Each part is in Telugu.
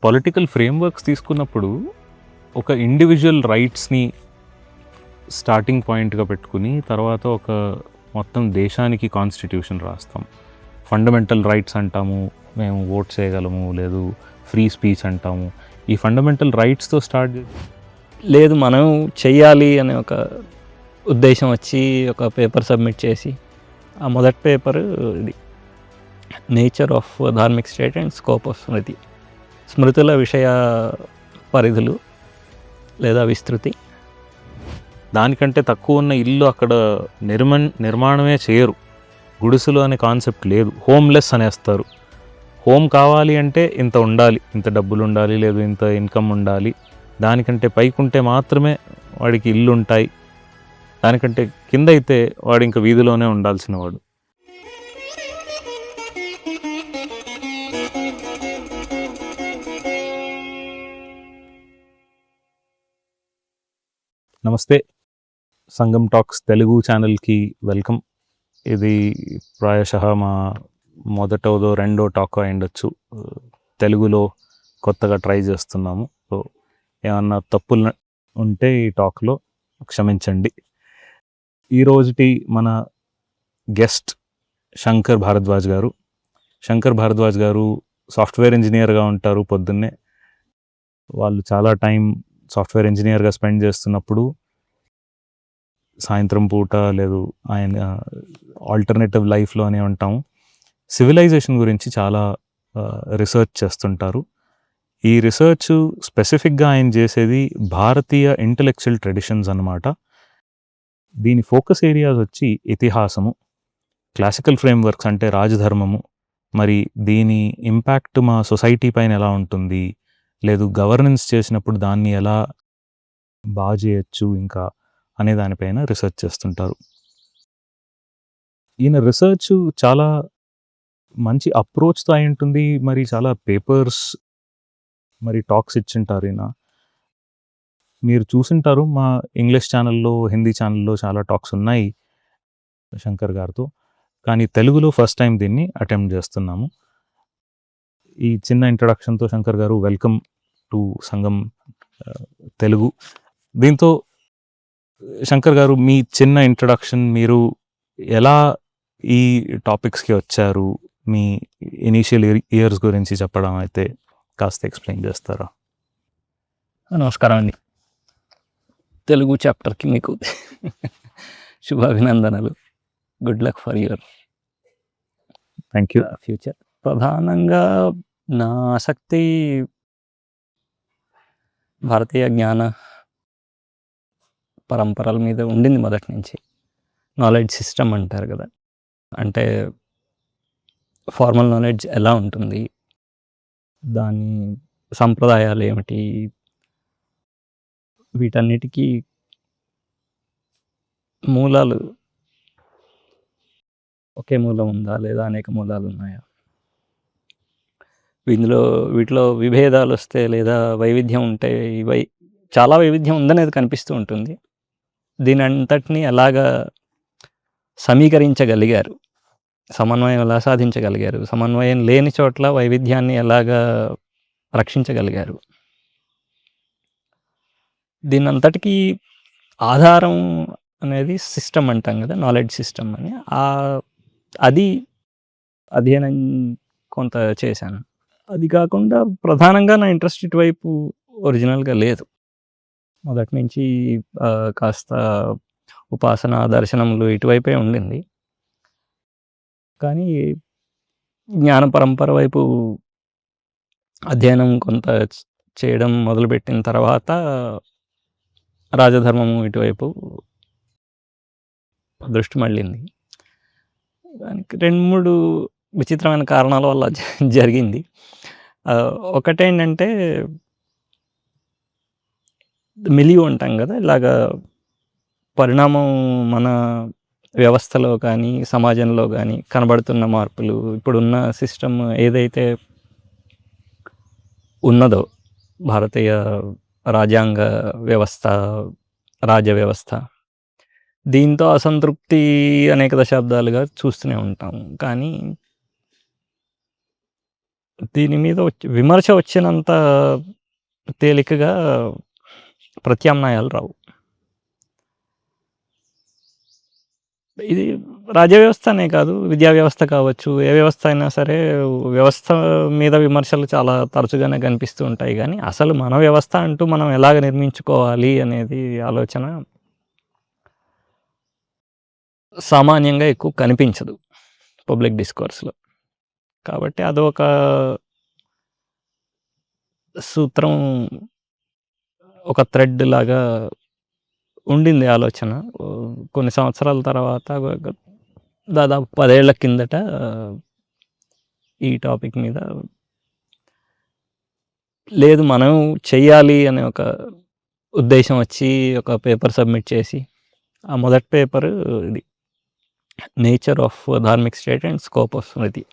పొలిటికల్ ఫ్రేమ్వర్క్స్ తీసుకున్నప్పుడు ఒక ఇండివిజువల్ రైట్స్ని స్టార్టింగ్ పాయింట్గా పెట్టుకుని తర్వాత ఒక మొత్తం దేశానికి కాన్స్టిట్యూషన్ రాస్తాం. ఫండమెంటల్ రైట్స్ అంటాము, మేము ఓట్ చేయగలము, లేదు ఫ్రీ స్పీచ్ అంటాము. ఈ ఫండమెంటల్ రైట్స్తో స్టార్ట్ లేదు మనం చెయ్యాలి అనే ఒక ఉద్దేశం వచ్చి ఒక పేపర్ సబ్మిట్ చేసి, ఆ మొదటి పేపర్ ఇది nature of dharmik state and scope of smriti, స్మృతుల విషయ పరిధులు లేదా విస్తృతి. దానికంటే తక్కువ ఉన్న ఇల్లు అక్కడ నిర్మాణమే చేయరు. గుడిసెలు అనే కాన్సెప్ట్ లేదు, హోమ్లెస్ అనేస్తారు. హోమ్ కావాలి అంటే ఇంత ఉండాలి, ఇంత డబ్బులు ఉండాలి, లేదు ఇంత ఇన్కమ్ ఉండాలి, దానికంటే పైకుంటే మాత్రమే వాడికి ఇల్లు ఉంటాయి, దానికంటే కింద అయితే వాడు ఇంకా వీధిలోనే ఉండాల్సిన వాడు. నమస్తే, సంగం టాక్స్ తెలుగు ఛానల్కి వెల్కమ్. ఇది ప్రాయశः మా మొదటోదో రెండో టాక్ అయ్యుండొచ్చు. తెలుగులో కొత్తగా ట్రై చేస్తున్నాము. సో ఏమన్నా తప్పులు ఉంటే ఈ టాక్లో క్షమించండి. ఈరోజుటి మన గెస్ట్ శంకర్ భారద్వాజ్ గారు. శంకర్ భారద్వాజ్ గారు సాఫ్ట్వేర్ ఇంజనీర్గా ఉంటారు. పొద్దున్నే వాళ్ళు చాలా టైం సాఫ్ట్వేర్ ఇంజనీర్గా స్పెండ్ చేస్తున్నప్పుడు సాయంత్రం పూట లేదు ఆయన ఆల్టర్నేటివ్ లైఫ్లో అని ఉంటాము, సివిలైజేషన్ గురించి చాలా రీసెర్చ్ చేస్తుంటారు. ఈ రీసెర్చ్ స్పెసిఫిక్గా ఆయన చేసేది భారతీయ ఇంటలెక్చువల్ ట్రెడిషన్స్ అన్నమాట. దీని ఫోకస్ ఏరియాస్ వచ్చి ఇతిహాసము, క్లాసికల్ ఫ్రేమ్వర్క్స్ అంటే రాజధర్మము, మరి దీని ఇంపాక్ట్ మా సొసైటీ పైన ఎలా ఉంటుంది, లేదు గవర్నెన్స్ చేసినప్పుడు దాన్ని ఎలా బాగా చేయొచ్చు ఇంకా అనే దానిపైన రీసెర్చ్ చేస్తుంటారు. ఈయన రీసెర్చ్ చాలా మంచి అప్రోచ్తో అయి ఉంటుంది. మరి చాలా పేపర్స్ మరి టాక్స్ ఇచ్చింటారు. ఈయన మీరు చూసింటారు, మా ఇంగ్లీష్ ఛానల్లో, హిందీ ఛానల్లో చాలా టాక్స్ ఉన్నాయి శంకర్ గారితో. కానీ తెలుగులో ఫస్ట్ టైం దీన్ని అటెంప్ట్ చేస్తున్నాము. ఈ చిన్న ఇంట్రడక్షన్తో శంకర్ గారు వెల్కమ్ టు సంగం తెలుగు. దీంతో శంకర్ గారు మీ చిన్న ఇంట్రడక్షన్, మీరు ఎలా ఈ టాపిక్స్కి వచ్చారు, మీ ఇనీషియల్ ఇయర్స్ గురించి చెప్పడం అయితే కాస్త ఎక్స్ప్లెయిన్ చేస్తారా? నమస్కారం అండి. తెలుగు చాప్టర్కి మీకు శుభాభినందనలు. Good luck for your thank you. Future. ప్రధానంగా నా ఆసక్తి భారతీయ జ్ఞాన పరంపరల మీద ఉండింది మొదటి నుంచి. నాలెడ్జ్ సిస్టమ్ అంటారు కదా, అంటే ఫార్మల్ నాలెడ్జ్ ఎలా ఉంటుంది, దాని సంప్రదాయాలు ఏమిటి, వీటన్నిటికీ మూలాలు ఒకే మూలం ఉందా లేదా అనేక మూలాలు ఉన్నాయా, వీటిలో విభేదాలు వస్తే లేదా వైవిధ్యం ఉంటే చాలా వైవిధ్యం ఉందనేది కనిపిస్తూ ఉంటుంది. దీని అంతటిని ఎలాగా సమీకరించగలిగారు, సమన్వయం ఎలా సాధించగలిగారు, సమన్వయం లేని చోట్ల వైవిధ్యాన్ని ఎలాగా రక్షించగలిగారు, దీని అంతటికీ ఆధారం అనేది సిస్టమ్ అంటాం కదా, నాలెడ్జ్ సిస్టమ్ అని. అది అధ్యయనం కొంత చేశాను. అది కాకుండా ప్రధానంగా నా ఇంట్రెస్ట్ ఇటువైపు ఒరిజినల్గా లేదు. మొదటి నుంచి కాస్త ఉపాసన, దర్శనములు ఇటువైపే ఉండింది. కానీ జ్ఞాన పరంపర వైపు అధ్యయనం కొంత చేయడం మొదలుపెట్టిన తర్వాత రాజధర్మము ఇటువైపు దృష్టి మళ్ళింది. దానికి 2-3 విచిత్రమైన కారణాల వల్ల జరిగింది. ఒకటేంటంటే మిలియు అంటాం కదా, ఇలాగా పరిణామం మన వ్యవస్థలో కానీ సమాజంలో కానీ కనబడుతున్న మార్పులు, ఇప్పుడున్న సిస్టమ్ ఏదైతే ఉన్నదో భారతీయ రాజ్యాంగ వ్యవస్థ, రాజ్య వ్యవస్థ, దీంతో అసంతృప్తి అనేక దశాబ్దాలుగా చూస్తూనే ఉంటాం. కానీ దీని మీద విమర్శ వచ్చినంత తేలికగా ప్రత్యామ్నాయాలు రావు. ఇది రాజ్య వ్యవస్థ అనే కాదు, విద్యా వ్యవస్థ కావచ్చు, ఏ వ్యవస్థ అయినా సరే వ్యవస్థ మీద విమర్శలు చాలా తరచుగానే కనిపిస్తూ ఉంటాయి. కానీ అసలు మన వ్యవస్థ అంటూ మనం ఎలాగ నిర్మించుకోవాలి అనేది ఆలోచన సామాన్యంగా ఎక్కువ కనిపించదు పబ్లిక్ డిస్కోర్స్‌లో. కాబట్టి అదొక సూత్రం, ఒక థ్రెడ్ లాగా ఉండింది ఆలోచన. కొన్ని సంవత్సరాల తర్వాత దాదాపు 10 ఏళ్ల కిందట ఈ టాపిక్ మీద లేదు మనం చెయ్యాలి అనే ఒక ఉద్దేశం వచ్చి ఒక పేపర్ సబ్మిట్ చేసి, ఆ మొదటి పేపరు ఇది nature of dharmik state and scope of smriti.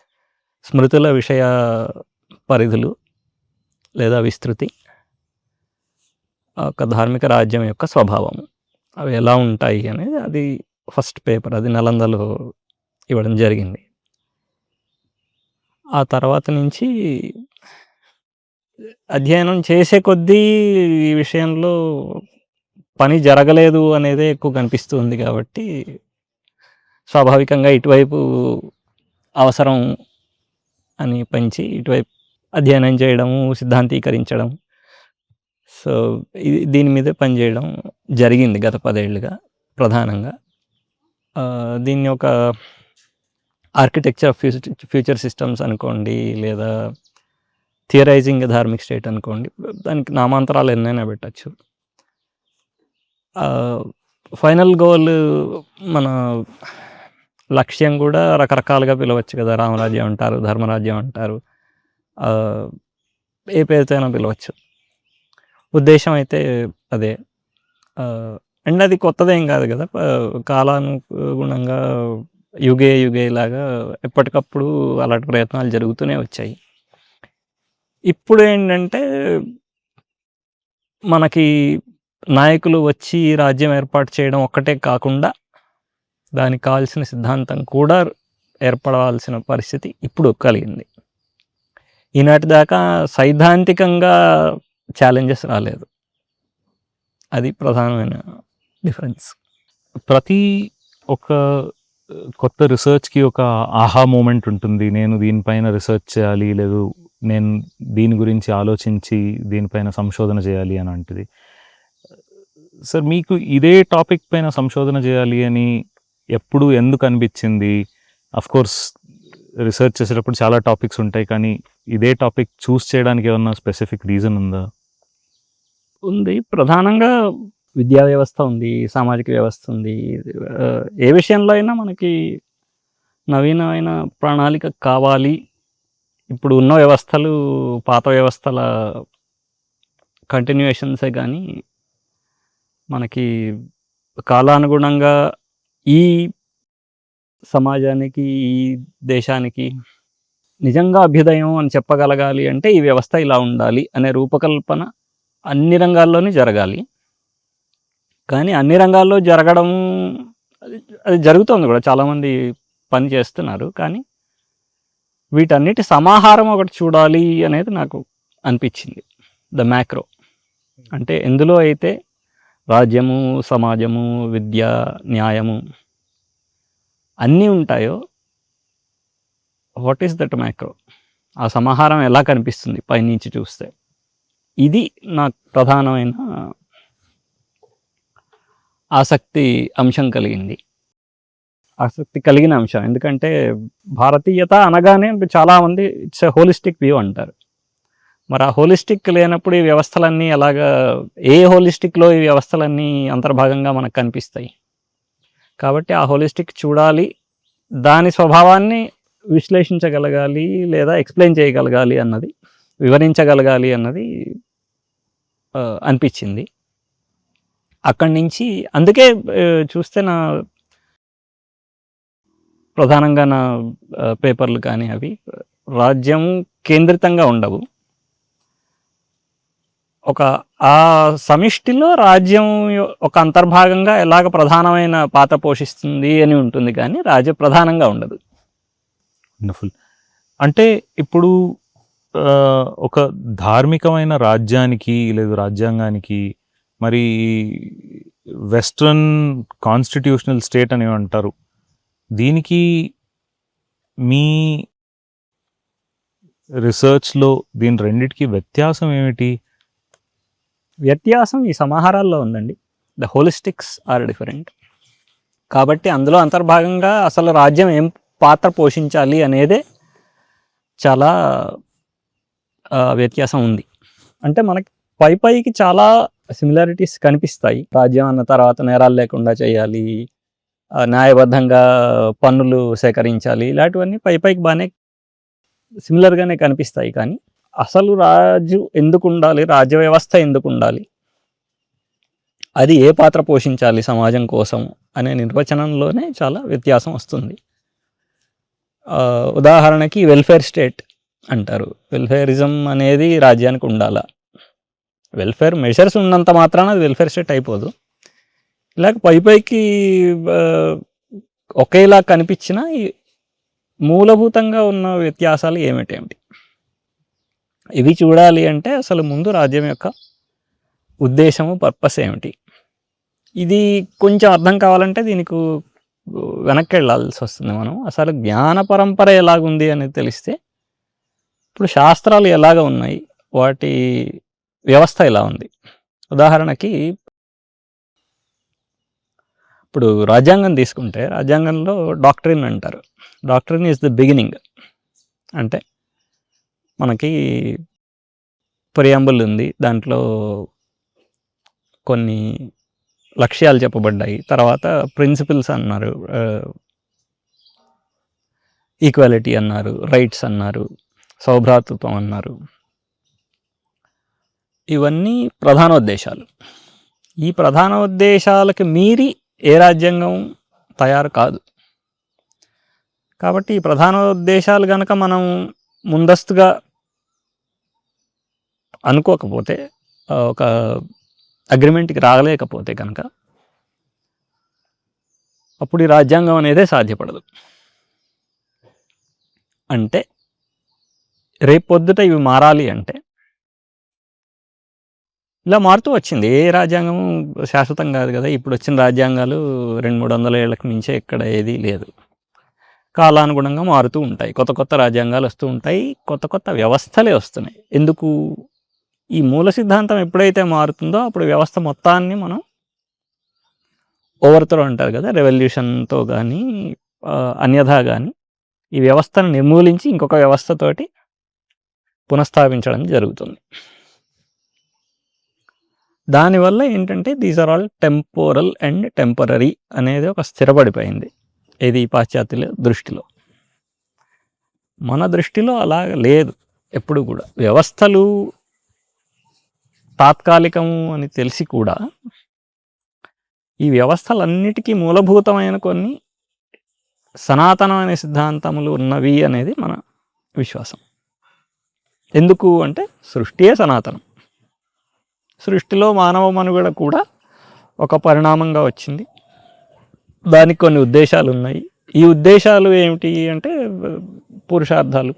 స్మృతుల విషయ పరిధులు లేదా విస్తృతి, ఒక ధార్మిక రాజ్యం యొక్క స్వభావం, అవి ఎలా ఉంటాయి అనేది అది ఫస్ట్ పేపర్. అది నలందలో ఇవ్వడం జరిగింది. ఆ తర్వాత నుంచి అధ్యయనం చేసే కొద్దీ ఈ విషయంలో పని జరగలేదు అనేదే ఎక్కువ కనిపిస్తుంది. కాబట్టి స్వాభావికంగా ఇటువైపు అవసరం అని పెంచి ఇటువైపు అధ్యయనం చేయడము, సిద్ధాంతీకరించడం, సో దీని మీదే పనిచేయడం జరిగింది గత 10 ఏళ్ళుగా ప్రధానంగా. దీన్ని ఒక ఆర్కిటెక్చర్ ఆఫ్ ఫ్యూచర్ సిస్టమ్స్ అనుకోండి, లేదా థియరైజింగ్ ధార్మిక్ స్టేట్ అనుకోండి, దానికి నామాంతరాలు ఎన్నైనా పెట్టచ్చు. ఫైనల్ గోల్, మన లక్ష్యం కూడా రకరకాలుగా పిలవచ్చు కదా. రామరాజ్యం అంటారు, ధర్మరాజ్యం అంటారు, ఏ పేరుతో అయినా పిలవచ్చు. ఉద్దేశం అయితే అదే. అండ్ అది కొత్తదేం కాదు కదా. కాలానుగుణంగా యుగే లాగా ఎప్పటికప్పుడు అలాంటి ప్రయత్నాలు జరుగుతూనే వచ్చాయి. ఇప్పుడు ఏంటంటే మనకి నాయకులు వచ్చి రాజ్యం ఏర్పాటు చేయడం ఒక్కటే కాకుండా దానికి కావాల్సిన సిద్ధాంతం కూడా ఏర్పడవలసిన పరిస్థితి ఇప్పుడు కలిగింది. ఈనాటి దాకా సైద్ధాంతికంగా ఛాలెంజెస్ రాలేదు. అది ప్రధానమైన డిఫరెన్స్. ప్రతి ఒక కొత్త రీసెర్చ్‌కి ఒక ఆహా మూమెంట్ ఉంటుంది. నేను దీనిపైన రీసెర్చ్ చేయాలి, లేదు నేను దీని గురించి ఆలోచించి దీనిపైన సంశోధన చేయాలి అని అంటది. సార్, మీకు ఇదే టాపిక్ పైన సంశోధన చేయాలి అని ఎప్పుడు ఎందుకు అనిపించింది? అఫ్‌కోర్స్ రీసెర్చ్ చేసేటప్పుడు చాలా టాపిక్స్ ఉంటాయి, కానీ ఇదే టాపిక్ చూస్ చేయడానికి ఏమన్నా స్పెసిఫిక్ రీజన్ ఉందా? ఉంది. ప్రధానంగా విద్యా వ్యవస్థ ఉంది, సామాజిక వ్యవస్థ ఉంది. ఏ విషయంలో అయినా మనకి నవీనమైన ప్రణాళిక కావాలి. ఇప్పుడు ఉన్న వ్యవస్థలు పాత వ్యవస్థల కంటిన్యూయేషన్సే కానీ మనకి కాలానుగుణంగా ఈ సమాజానికి, ఈ దేశానికి నిజంగా అభ్యుదయం అని చెప్పగలగాలి అంటే ఈ వ్యవస్థ ఇలా ఉండాలి అనే రూపకల్పన అన్ని రంగాల్లోని జరగాలి. కానీ అన్ని రంగాల్లో జరగడం అది జరుగుతోంది కూడా, చాలామంది పని చేస్తున్నారు. కానీ వీటన్నిటి సమాహారం ఒకటి చూడాలి అనేది నాకు అనిపించింది. ద మ్యాక్రో అంటే ఎందులో అయితే రాజ్యము, సమాజము, విద్య, న్యాయము అన్నీ ఉంటాయో, వాట్ ఈస్ దట్ మ్యాక్రో? ఆ సమాహారం ఎలా కనిపిస్తుంది పైనుంచి చూస్తే? ఇది నాకు ప్రధానమైన ఆసక్తి కలిగిన అంశం. ఎందుకంటే భారతీయత అనగానే చాలామంది ఇట్స్ ఎ హోలిస్టిక్ వ్యూ అంటారు. మరి ఆ హోలిస్టిక్ లేనప్పుడు ఈ వ్యవస్థలన్నీ ఎలాగా, ఏ హోలిస్టిక్లో ఈ వ్యవస్థలన్నీ అంతర్భాగంగా మనకు కనిపిస్తాయి? కాబట్టి ఆ హోలిస్టిక్ చూడాలి, దాని స్వభావాన్ని విశ్లేషించగలగాలి, లేదా ఎక్స్ప్లెయిన్ చేయగలగాలి అన్నది, వివరించగలగాలి అన్నది అనిపించింది. అక్కడి నుంచి అందుకే చూస్తే ప్రధానంగా నా పేపర్లు కానీ అవి రాజ్యం కేంద్రితంగా ఉండవు. ఆ సమిష్టిలో రాజ్యం ఒక అంతర్భాగంగా ఎలాగ ప్రధానమైన పాత్ర పోషిస్తుంది అని ఉంటుంది, కానీ రాజ్య ప్రధానంగా ఉండదు. వండర్ఫుల్. అంటే ఇప్పుడు ఒక ధార్మికమైన రాజ్యానికి లేదు రాజ్యాంగానికి మరి వెస్ట్రన్ కాన్స్టిట్యూషనల్ స్టేట్ అని అంటారు, దీనికి మీ రీసెర్చ్లో దీని రెండిటికి వ్యత్యాసం ఏమిటి? వ్యత్యాసం ఈ సమాహారాల్లో ఉందండి. The holistics are different. కాబట్టి అందులో అంతర్భాగంగా అసలు రాజ్యం ఏం పాత్ర పోషించాలి అనేదే చాలా వ్యత్యాసం ఉంది. అంటే మనకి పైకి చాలా సిమిలారిటీస్ కనిపిస్తాయి. రాజ్యం అన్న తర్వాత నేరాలు లేకుండా చేయాలి, న్యాయబద్ధంగా పన్నులు సేకరించాలి, ఇలాంటివన్నీ పైకి బాగానే సిమిలర్గానే కనిపిస్తాయి. కానీ అసలు రాజు ఎందుకు ఉండాలి, రాజ్య వ్యవస్థ ఎందుకు ఉండాలి, అది ఏ పాత్ర పోషించాలి సమాజం కోసం అనే నిర్వచనంలోనే చాలా వ్యత్యాసం వస్తుంది. ఉదాహరణకి వెల్ఫేర్ స్టేట్ అంటారు. వెల్ఫేరిజం అనేది రాజ్యానికి ఉండాలా? వెల్ఫేర్ మెజర్స్ ఉన్నంత మాత్రాన అది వెల్ఫేర్ స్టేట్ అయిపోదు. ఇలాగ పైకి ఒకేలా కనిపించిన ఈ మూలభూతంగా ఉన్న వ్యత్యాసాలు ఏమిటేమిటి, ఇవి చూడాలి అంటే అసలు ముందు రాజ్యం యొక్క ఉద్దేశము, పర్పస్ ఏమిటి, ఇది కొంచెం అర్థం కావాలంటే దీనికి వెనక్కి వెళ్ళాల్సి వస్తుంది. మనం అసలు జ్ఞాన పరంపర ఎలాగుంది అనేది తెలిస్తే, ఇప్పుడు శాస్త్రాలు ఎలాగ ఉన్నాయి, వాటి వ్యవస్థ ఎలా ఉంది. ఉదాహరణకి ఇప్పుడు రాజ్యాంగం తీసుకుంటే, రాజ్యాంగంలో డాక్ట్రిన్ అంటారు. Doctrine is the beginning. అంటే మనకి ప్రియాంబుల్ ఉంది, దాంట్లో కొన్ని లక్ష్యాలు చెప్పబడ్డాయి. తర్వాత ప్రిన్సిపల్స్ అన్నారు, ఈక్వాలిటీ అన్నారు, రైట్స్ అన్నారు, సౌభ్రాతృత్వం అన్నారు. ఇవన్నీ ప్రధానోద్దేశాలు. ఈ ప్రధానోద్దేశాలకు మీరి ఏ రాజ్యాంగం తయారు కాదు. కాబట్టి ఈ ప్రధానోద్దేశాలు కనుక మనం ముందస్తుగా అనుకోకపోతే, ఒక అగ్రిమెంట్కి రాగలేకపోతే కనుక, అప్పుడు ఈ రాజ్యాంగం అనేదే సాధ్యపడదు. అంటే రేపు పొద్దుట ఇవి మారాలి అంటే ఇలా మారుతూ వచ్చింది. ఏ రాజ్యాంగం శాశ్వతం కాదు కదా. ఇప్పుడు వచ్చిన రాజ్యాంగాలు 200-300 ఏళ్ళకి మించే ఎక్కడ ఏది లేదు. కాలానుగుణంగా మారుతూ ఉంటాయి, కొత్త రాజ్యాంగాలు వస్తూ ఉంటాయి, కొత్త వ్యవస్థలే వస్తున్నాయి. ఎందుకు? ఈ మూల సిద్ధాంతం ఎప్పుడైతే మారుతుందో అప్పుడు వ్యవస్థ మొత్తాన్ని మనం ఓవర్త్రో అంటారు కదా, రెవల్యూషన్తో కానీ అన్యథా కానీ ఈ వ్యవస్థను నిర్మూలించి ఇంకొక వ్యవస్థతోటి పునఃస్థాపించడం జరుగుతుంది. దానివల్ల ఏంటంటే these are all temporal and temporary అనేది ఒక స్థిరపడిపోయింది. ఇది పాశ్చాత్యుల దృష్టిలో. మన దృష్టిలో అలా లేదు. ఎప్పుడు కూడా వ్యవస్థలు తాత్కాలికము అని తెలిసి కూడా ఈ వ్యవస్థలన్నిటికీ మూలభూతమైన కొన్ని సనాతనమైన సిద్ధాంతములు ఉన్నవి అనేది మన విశ్వాసం. ఎందుకు అంటే సృష్టియే సనాతనం. సృష్టిలో మానవ మనుగడ కూడా ఒక పరిణామంగా వచ్చింది. దానికి కొన్ని ఉద్దేశాలు ఉన్నాయి. ఈ ఉద్దేశాలు ఏమిటి అంటే పురుషార్థాలు,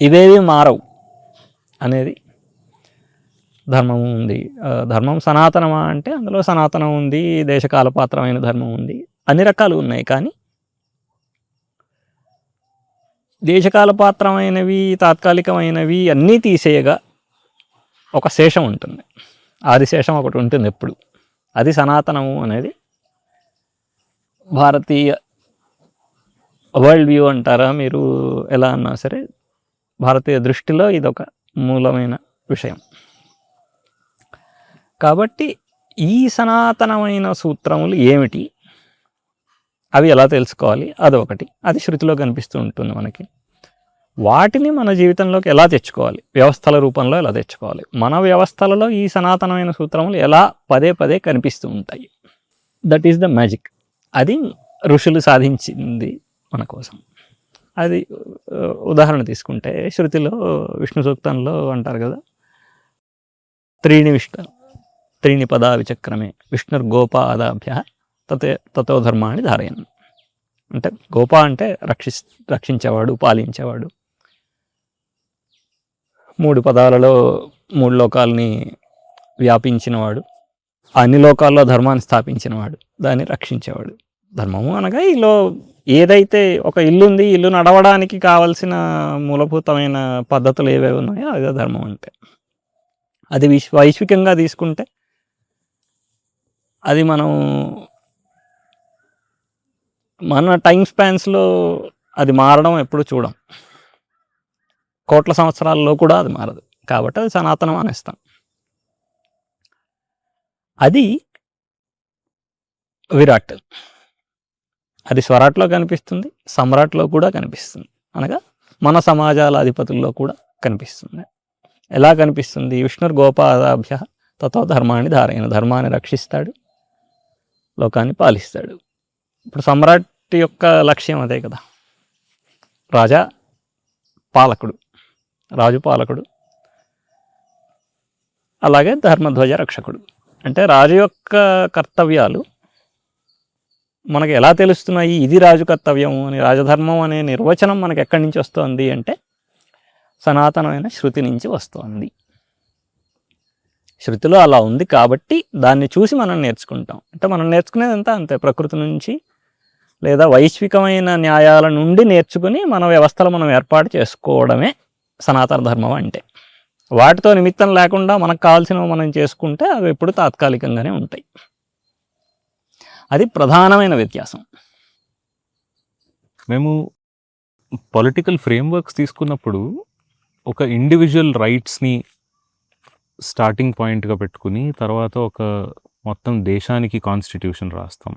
ఇవేవి మారవు అనేది ధర్మం ఉంది. ధర్మం సనాతనమా అంటే అందులో సనాతనం ఉంది, దేశకాలపాత్రమైన ధర్మం ఉంది, అన్ని రకాలు ఉన్నాయి. కానీ దేశకాలపాత్రమైనవి, తాత్కాలికమైనవి అన్నీ తీసేయగా ఒక శేషం ఉంటుంది. ఆదిశేషం ఒకటి ఉంటుంది ఎప్పుడు. అది సనాతనము అనేది భారతీయ వరల్డ్ వ్యూ అంటారా మీరు ఎలా అన్నా సరే, భారతీయ దృష్టిలో ఇదొక మూలమైన విషయం. కాబట్టి ఈ సనాతనమైన సూత్రములు ఏమిటి, అవి ఎలా తెలుసుకోవాలి, అదొకటి. అది శృతిలో కనిపిస్తూ ఉంటుంది మనకి. వాటిని మన జీవితంలోకి ఎలా తెచ్చుకోవాలి, వ్యవస్థల రూపంలో ఎలా తెచ్చుకోవాలి. మన వ్యవస్థలలో ఈ సనాతనమైన సూత్రములు ఎలా పదే కనిపిస్తూ ఉంటాయి. That is the magic. అది ఋషులు సాధించింది మన కోసం. అది ఉదాహరణ తీసుకుంటే శృతిలో విష్ణు సూక్తంలో అంటారు కదా, త్రీణి పదా విచక్రమే విష్ణుర్గోపాదాభ్య తతో ధర్మాన్ని ధారయన్. అంటే గోప అంటే రక్షించేవాడు, పాలించేవాడు. 3 పదాలలో 3 లోకాలని వ్యాపించినవాడు, అన్ని లోకాల్లో ధర్మాన్ని స్థాపించినవాడు, దాన్ని రక్షించేవాడు. ధర్మము అనగా ఏదైతే ఒక ఇల్లు ఉంది, ఇల్లు నడవడానికి కావలసిన మూలభూతమైన పద్ధతులు ఏవేవి ఉన్నాయో అదే ధర్మం అంటే. అది వైశ్వికంగా తీసుకుంటే అది మన టైం స్పాన్స్లో అది మారడం ఎప్పుడు చూడం. కోట్ల సంవత్సరాల్లో కూడా అది మారదు. కాబట్టి అది సనాతనం అనేస్తాం. అది విరాట్. అది స్వరాట్లో కనిపిస్తుంది, సమ్రాట్లో కూడా కనిపిస్తుంది. అనగా మన సమాజాల అధిపతుల్లో కూడా కనిపిస్తుంది. ఎలా కనిపిస్తుంది? విష్ణుర్గోపాదాభ్య తతో ధర్మాన్ని ధారయన. ధర్మాన్ని రక్షిస్తాడు, లోకాన్ని పాలిస్తాడు. ఇప్పుడు సమ్రాట్ యొక్క లక్ష్యం అదే కదా. రాజు పాలకుడు, అలాగే ధర్మధ్వజ రక్షకుడు. అంటే రాజు యొక్క కర్తవ్యాలు మనకి ఎలా తెలుస్తున్నాయి? ఇది రాజు కర్తవ్యం అని, రాజధర్మం అనే నిర్వచనం మనకి ఎక్కడి నుంచి వస్తుంది అంటే సనాతనమైన శృతి నుంచి వస్తుంది. శృతిలో అలా ఉంది కాబట్టి దాన్ని చూసి మనం నేర్చుకుంటాం. అంటే మనం నేర్చుకునేదంతా అంతే, ప్రకృతి నుంచి లేదా వైశ్వికమైన న్యాయాల నుండి నేర్చుకుని మన వ్యవస్థలు మనం ఏర్పాటు చేసుకోవడమే సనాతన ధర్మం అంటే. వాటితో నిమిత్తం లేకుండా మనకు కావాల్సినవి మనం చేసుకుంటే అవి ఎప్పుడు తాత్కాలికంగానే ఉంటాయి. అది ప్రధానమైన వ్యత్యాసం. మేము పొలిటికల్ ఫ్రేమ్వర్క్స్ తీసుకున్నప్పుడు ఒక ఇండివిజువల్ రైట్స్ని స్టార్టింగ్ పాయింట్గా పెట్టుకుని తర్వాత ఒక మొత్తం దేశానికి కాన్స్టిట్యూషన్ రాస్తాం.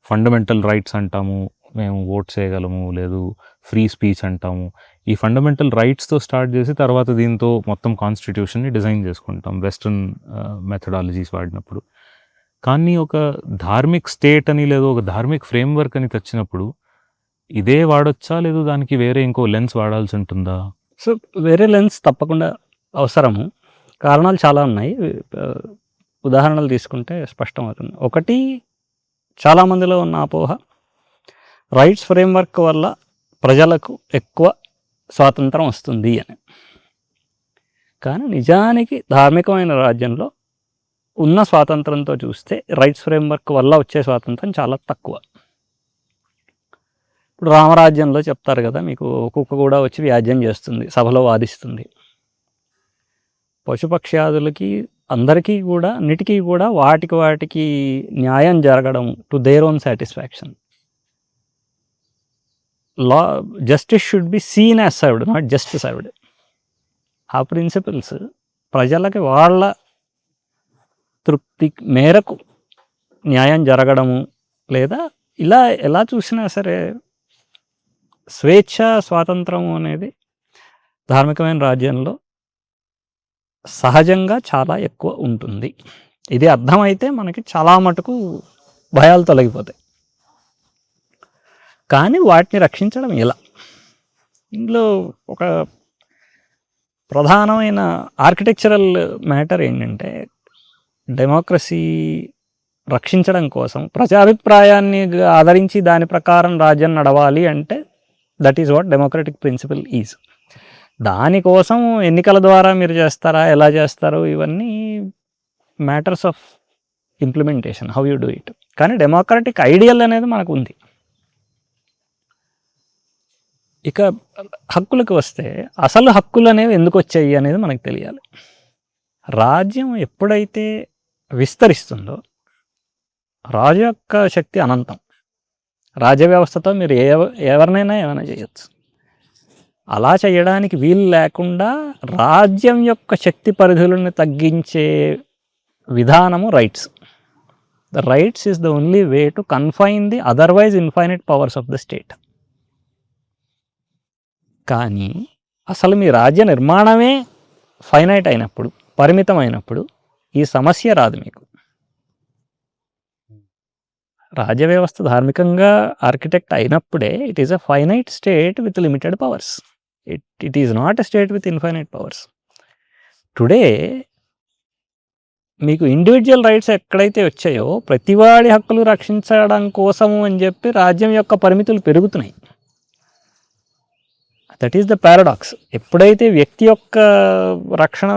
ఫండమెంటల్ రైట్స్ అంటాము, మేము ఓట్ చేయగలము, లేదు ఫ్రీ స్పీచ్ అంటాము. ఈ ఫండమెంటల్ రైట్స్తో స్టార్ట్ చేసి తర్వాత దీంతో మొత్తం కాన్స్టిట్యూషన్ని డిజైన్ చేసుకుంటాం వెస్ట్రన్ మెథడాలజీస్ వాడినప్పుడు. కానీ ఒక ధార్మిక్ స్టేట్ అని లేదు ఒక ధార్మిక్ ఫ్రేమ్వర్క్ అని తెచ్చినప్పుడు ఇదే వాడొచ్చా, లేదు దానికి వేరే ఇంకో లెన్స్ వాడాల్సి ఉంటుందా? సో వేరే లెన్స్ తప్పకుండా అవసరము. కారణాలు చాలా ఉన్నాయి. ఉదాహరణలు తీసుకుంటే స్పష్టమవుతుంది. ఒకటి, చాలామందిలో ఉన్న అపోహ రైట్స్ ఫ్రేమ్వర్క్ వల్ల ప్రజలకు ఎక్కువ స్వాతంత్రం వస్తుంది అని. కానీ నిజానికి ధార్మికమైన రాజ్యంలో ఉన్న స్వాతంత్రంతో చూస్తే రైట్స్ ఫ్రేమ్వర్క్ వల్ల వచ్చే స్వాతంత్రం చాలా తక్కువ. ఇప్పుడు రామరాజ్యంలో చెప్తారు కదా, మీకు కుక్క కూడా వచ్చి వ్యాజ్యం చేస్తుంది, సభలో వాదిస్తుంది. పశుపక్ష్యాదులకి అందరికీ కూడా అన్నిటికీ కూడా వాటికి న్యాయం జరగడం to their own satisfaction. Law justice should be seen as served, not just served. ఆ ప్రిన్సిపల్స్ ప్రజలకి వాళ్ళ తృప్తి మేరకు న్యాయం జరగడము, లేదా ఇలా ఎలా చూసినా సరే స్వేచ్ఛ స్వాతంత్రం అనేది ధార్మికమైన రాజ్యంలో సహజంగా చాలా ఎక్కువ ఉంటుంది. ఇది అర్థమైతే మనకి చాలా మటుకు భయాలు తొలగిపోతాయి. కానీ వాటిని రక్షించడం ఎలా? ఇందులో ఒక ప్రధానమైన ఆర్కిటెక్చరల్ మ్యాటర్ ఏంటంటే, డెమోక్రసీ రక్షించడం కోసం ప్రజాభిప్రాయాన్ని ఆదరించి దాని ప్రకారం రాజ్యం నడవాలి అంటే that is what democratic principle is. దానికోసం ఎన్నికల ద్వారా మీరు చేస్తారా, ఎలా చేస్తారు, ఇవన్నీ matters of implementation, how you do it. కానీ డెమోక్రటిక్ ఐడియల్ అనేది మనకు ఉంది. ఇక హక్కులకు వస్తే అసలు హక్కులు అనేవి ఎందుకు వచ్చాయి అనేది మనకు తెలియాలి. రాజ్యం ఎప్పుడైతే విస్తరిస్తుందో, రాజు యొక్క శక్తి అనంతం. రాజ్య వ్యవస్థతో మీరు ఎవరినైనా ఏమైనా చేయొచ్చు. అలా చేయడానికి వీలు లేకుండా రాజ్యం యొక్క శక్తి పరిధులను తగ్గించే విధానము rights. The rights is the only way to confine the otherwise infinite powers of the state. కానీ అసలు మీ రాజ్య నిర్మాణమే ఫైనైట్ అయినప్పుడు, పరిమితం అయినప్పుడు ఈ సమస్య రాదు మీకు. రాజ్య వ్యవస్థ ధార్మికంగా ఆర్కిటెక్ట్ అయినప్పుడే it is a finite state with limited powers. It is not a state with infinite powers. Today మీకు ఇండివిజువల్ రైట్స్ ఎక్కడైతే వచ్చాయో ప్రతివాడి హక్కులు రక్షించడం కోసము అని చెప్పి రాజ్యం యొక్క పరిమితులు పెరుగుతున్నాయి. That is the paradox. ఎప్పుడైతే వ్యక్తి యొక్క రక్షణ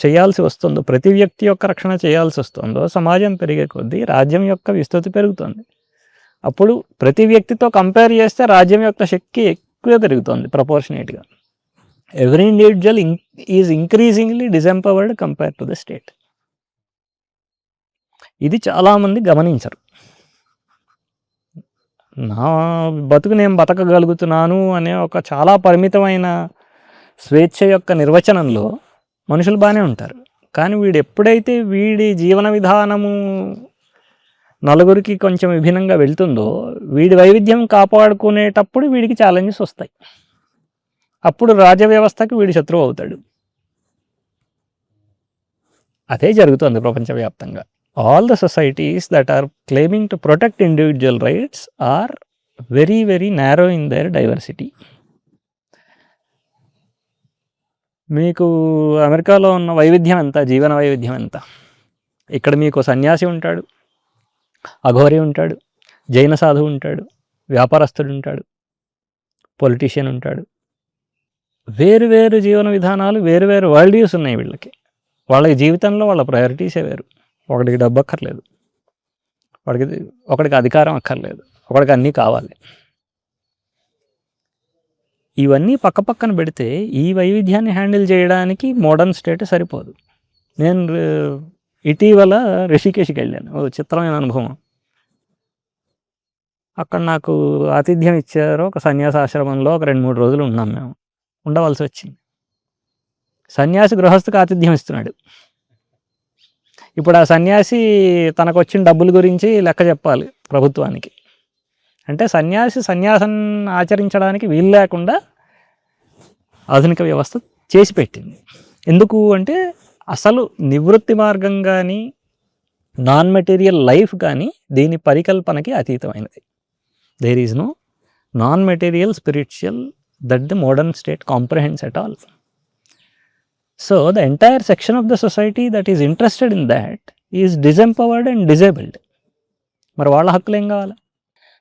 చేయాల్సి వస్తుందో, ప్రతి వ్యక్తి యొక్క రక్షణ చేయాల్సి వస్తుందో, సమాజం పెరిగే కొద్దీ రాజ్యం యొక్క విస్తృతి పెరుగుతుంది. అప్పుడు ప్రతి వ్యక్తితో కంపేర్ చేస్తే రాజ్యం యొక్క శక్తి ఎక్కువ పెరుగుతుంది ప్రపోర్షనేట్గా. Every individual is increasingly disempowered compare to the state. ఇది చాలామంది గమనించరు. నా బతుకు నేను బతకగలుగుతున్నాను అనే ఒక చాలా పరిమితమైన స్వేచ్ఛ యొక్క నిర్వచనంలో మనుషులు బాగానే ఉంటారు. కానీ వీడు ఎప్పుడైతే వీడి జీవన విధానము నలుగురికి కొంచెం విభిన్నంగా వెళ్తుందో, వీడి వైవిధ్యం కాపాడుకునేటప్పుడు వీడికి ఛాలెంజెస్ వస్తాయి. అప్పుడు రాజ్య వ్యవస్థకి వీడి శత్రువు అవుతాడు. అదే జరుగుతుంది ప్రపంచవ్యాప్తంగా. All the societies that are claiming to protect individual rights are very, very narrow in their diversity. మీకు అమెరికాలో ఉన్న వైవిధ్యం ఎంత, జీవన వైవిధ్యం ఎంత. ఇక్కడ మీకు సన్యాసి ఉంటాడు, అఘోరి ఉంటాడు, జైన సాధువు ఉంటాడు, వ్యాపారస్తుడు ఉంటాడు, పొలిటీషియన్ ఉంటాడు. వేరు వేరు జీవన విధానాలు, వేరు వేరు వరల్డ్ వ్యూస్ ఉన్నాయి వీళ్ళకి. వాళ్ళ జీవితంలో వాళ్ళ ప్రయారిటీసే వేరు. ఒకడికి డబ్బు అక్కర్లేదు, ఒకడికి అధికారం అక్కర్లేదు, ఒకడికి అన్నీ కావాలి. ఇవన్నీ పక్కపక్కన పెడితే ఈ వైవిధ్యాన్ని హ్యాండిల్ చేయడానికి మోడర్న్ స్టేట్ సరిపోదు. నేను ఇటీవల రిషికేశ్కి వెళ్ళాను. చిత్రమైన అనుభవం. అక్కడ నాకు ఆతిథ్యం ఇచ్చారు. ఒక సన్యాసాశ్రమంలో ఒక 2-3 రోజులు ఉన్నాం. మేము ఉండవలసి వచ్చింది. సన్యాసి గృహస్థుకి ఆతిథ్యం ఇస్తున్నాడు. ఇప్పుడు ఆ సన్యాసి తనకు వచ్చిన డబ్బుల గురించి లెక్క చెప్పాలి ప్రభుత్వానికి. అంటే సన్యాసం ఆచరించడానికి వీలు లేకుండా ఆధునిక వ్యవస్థ చేసి పెట్టింది. ఎందుకు అంటే అసలు నివృత్తి మార్గం కానీ, నాన్ మెటీరియల్ లైఫ్ కానీ దీని పరికల్పనకి అతీతమైనది. There is no non material spiritual that the modern state comprehends at all. So the entire section of the society that is interested in that is disempowered and disabled. మరి వాళ్ళ హక్కులు ఏం కావాలి?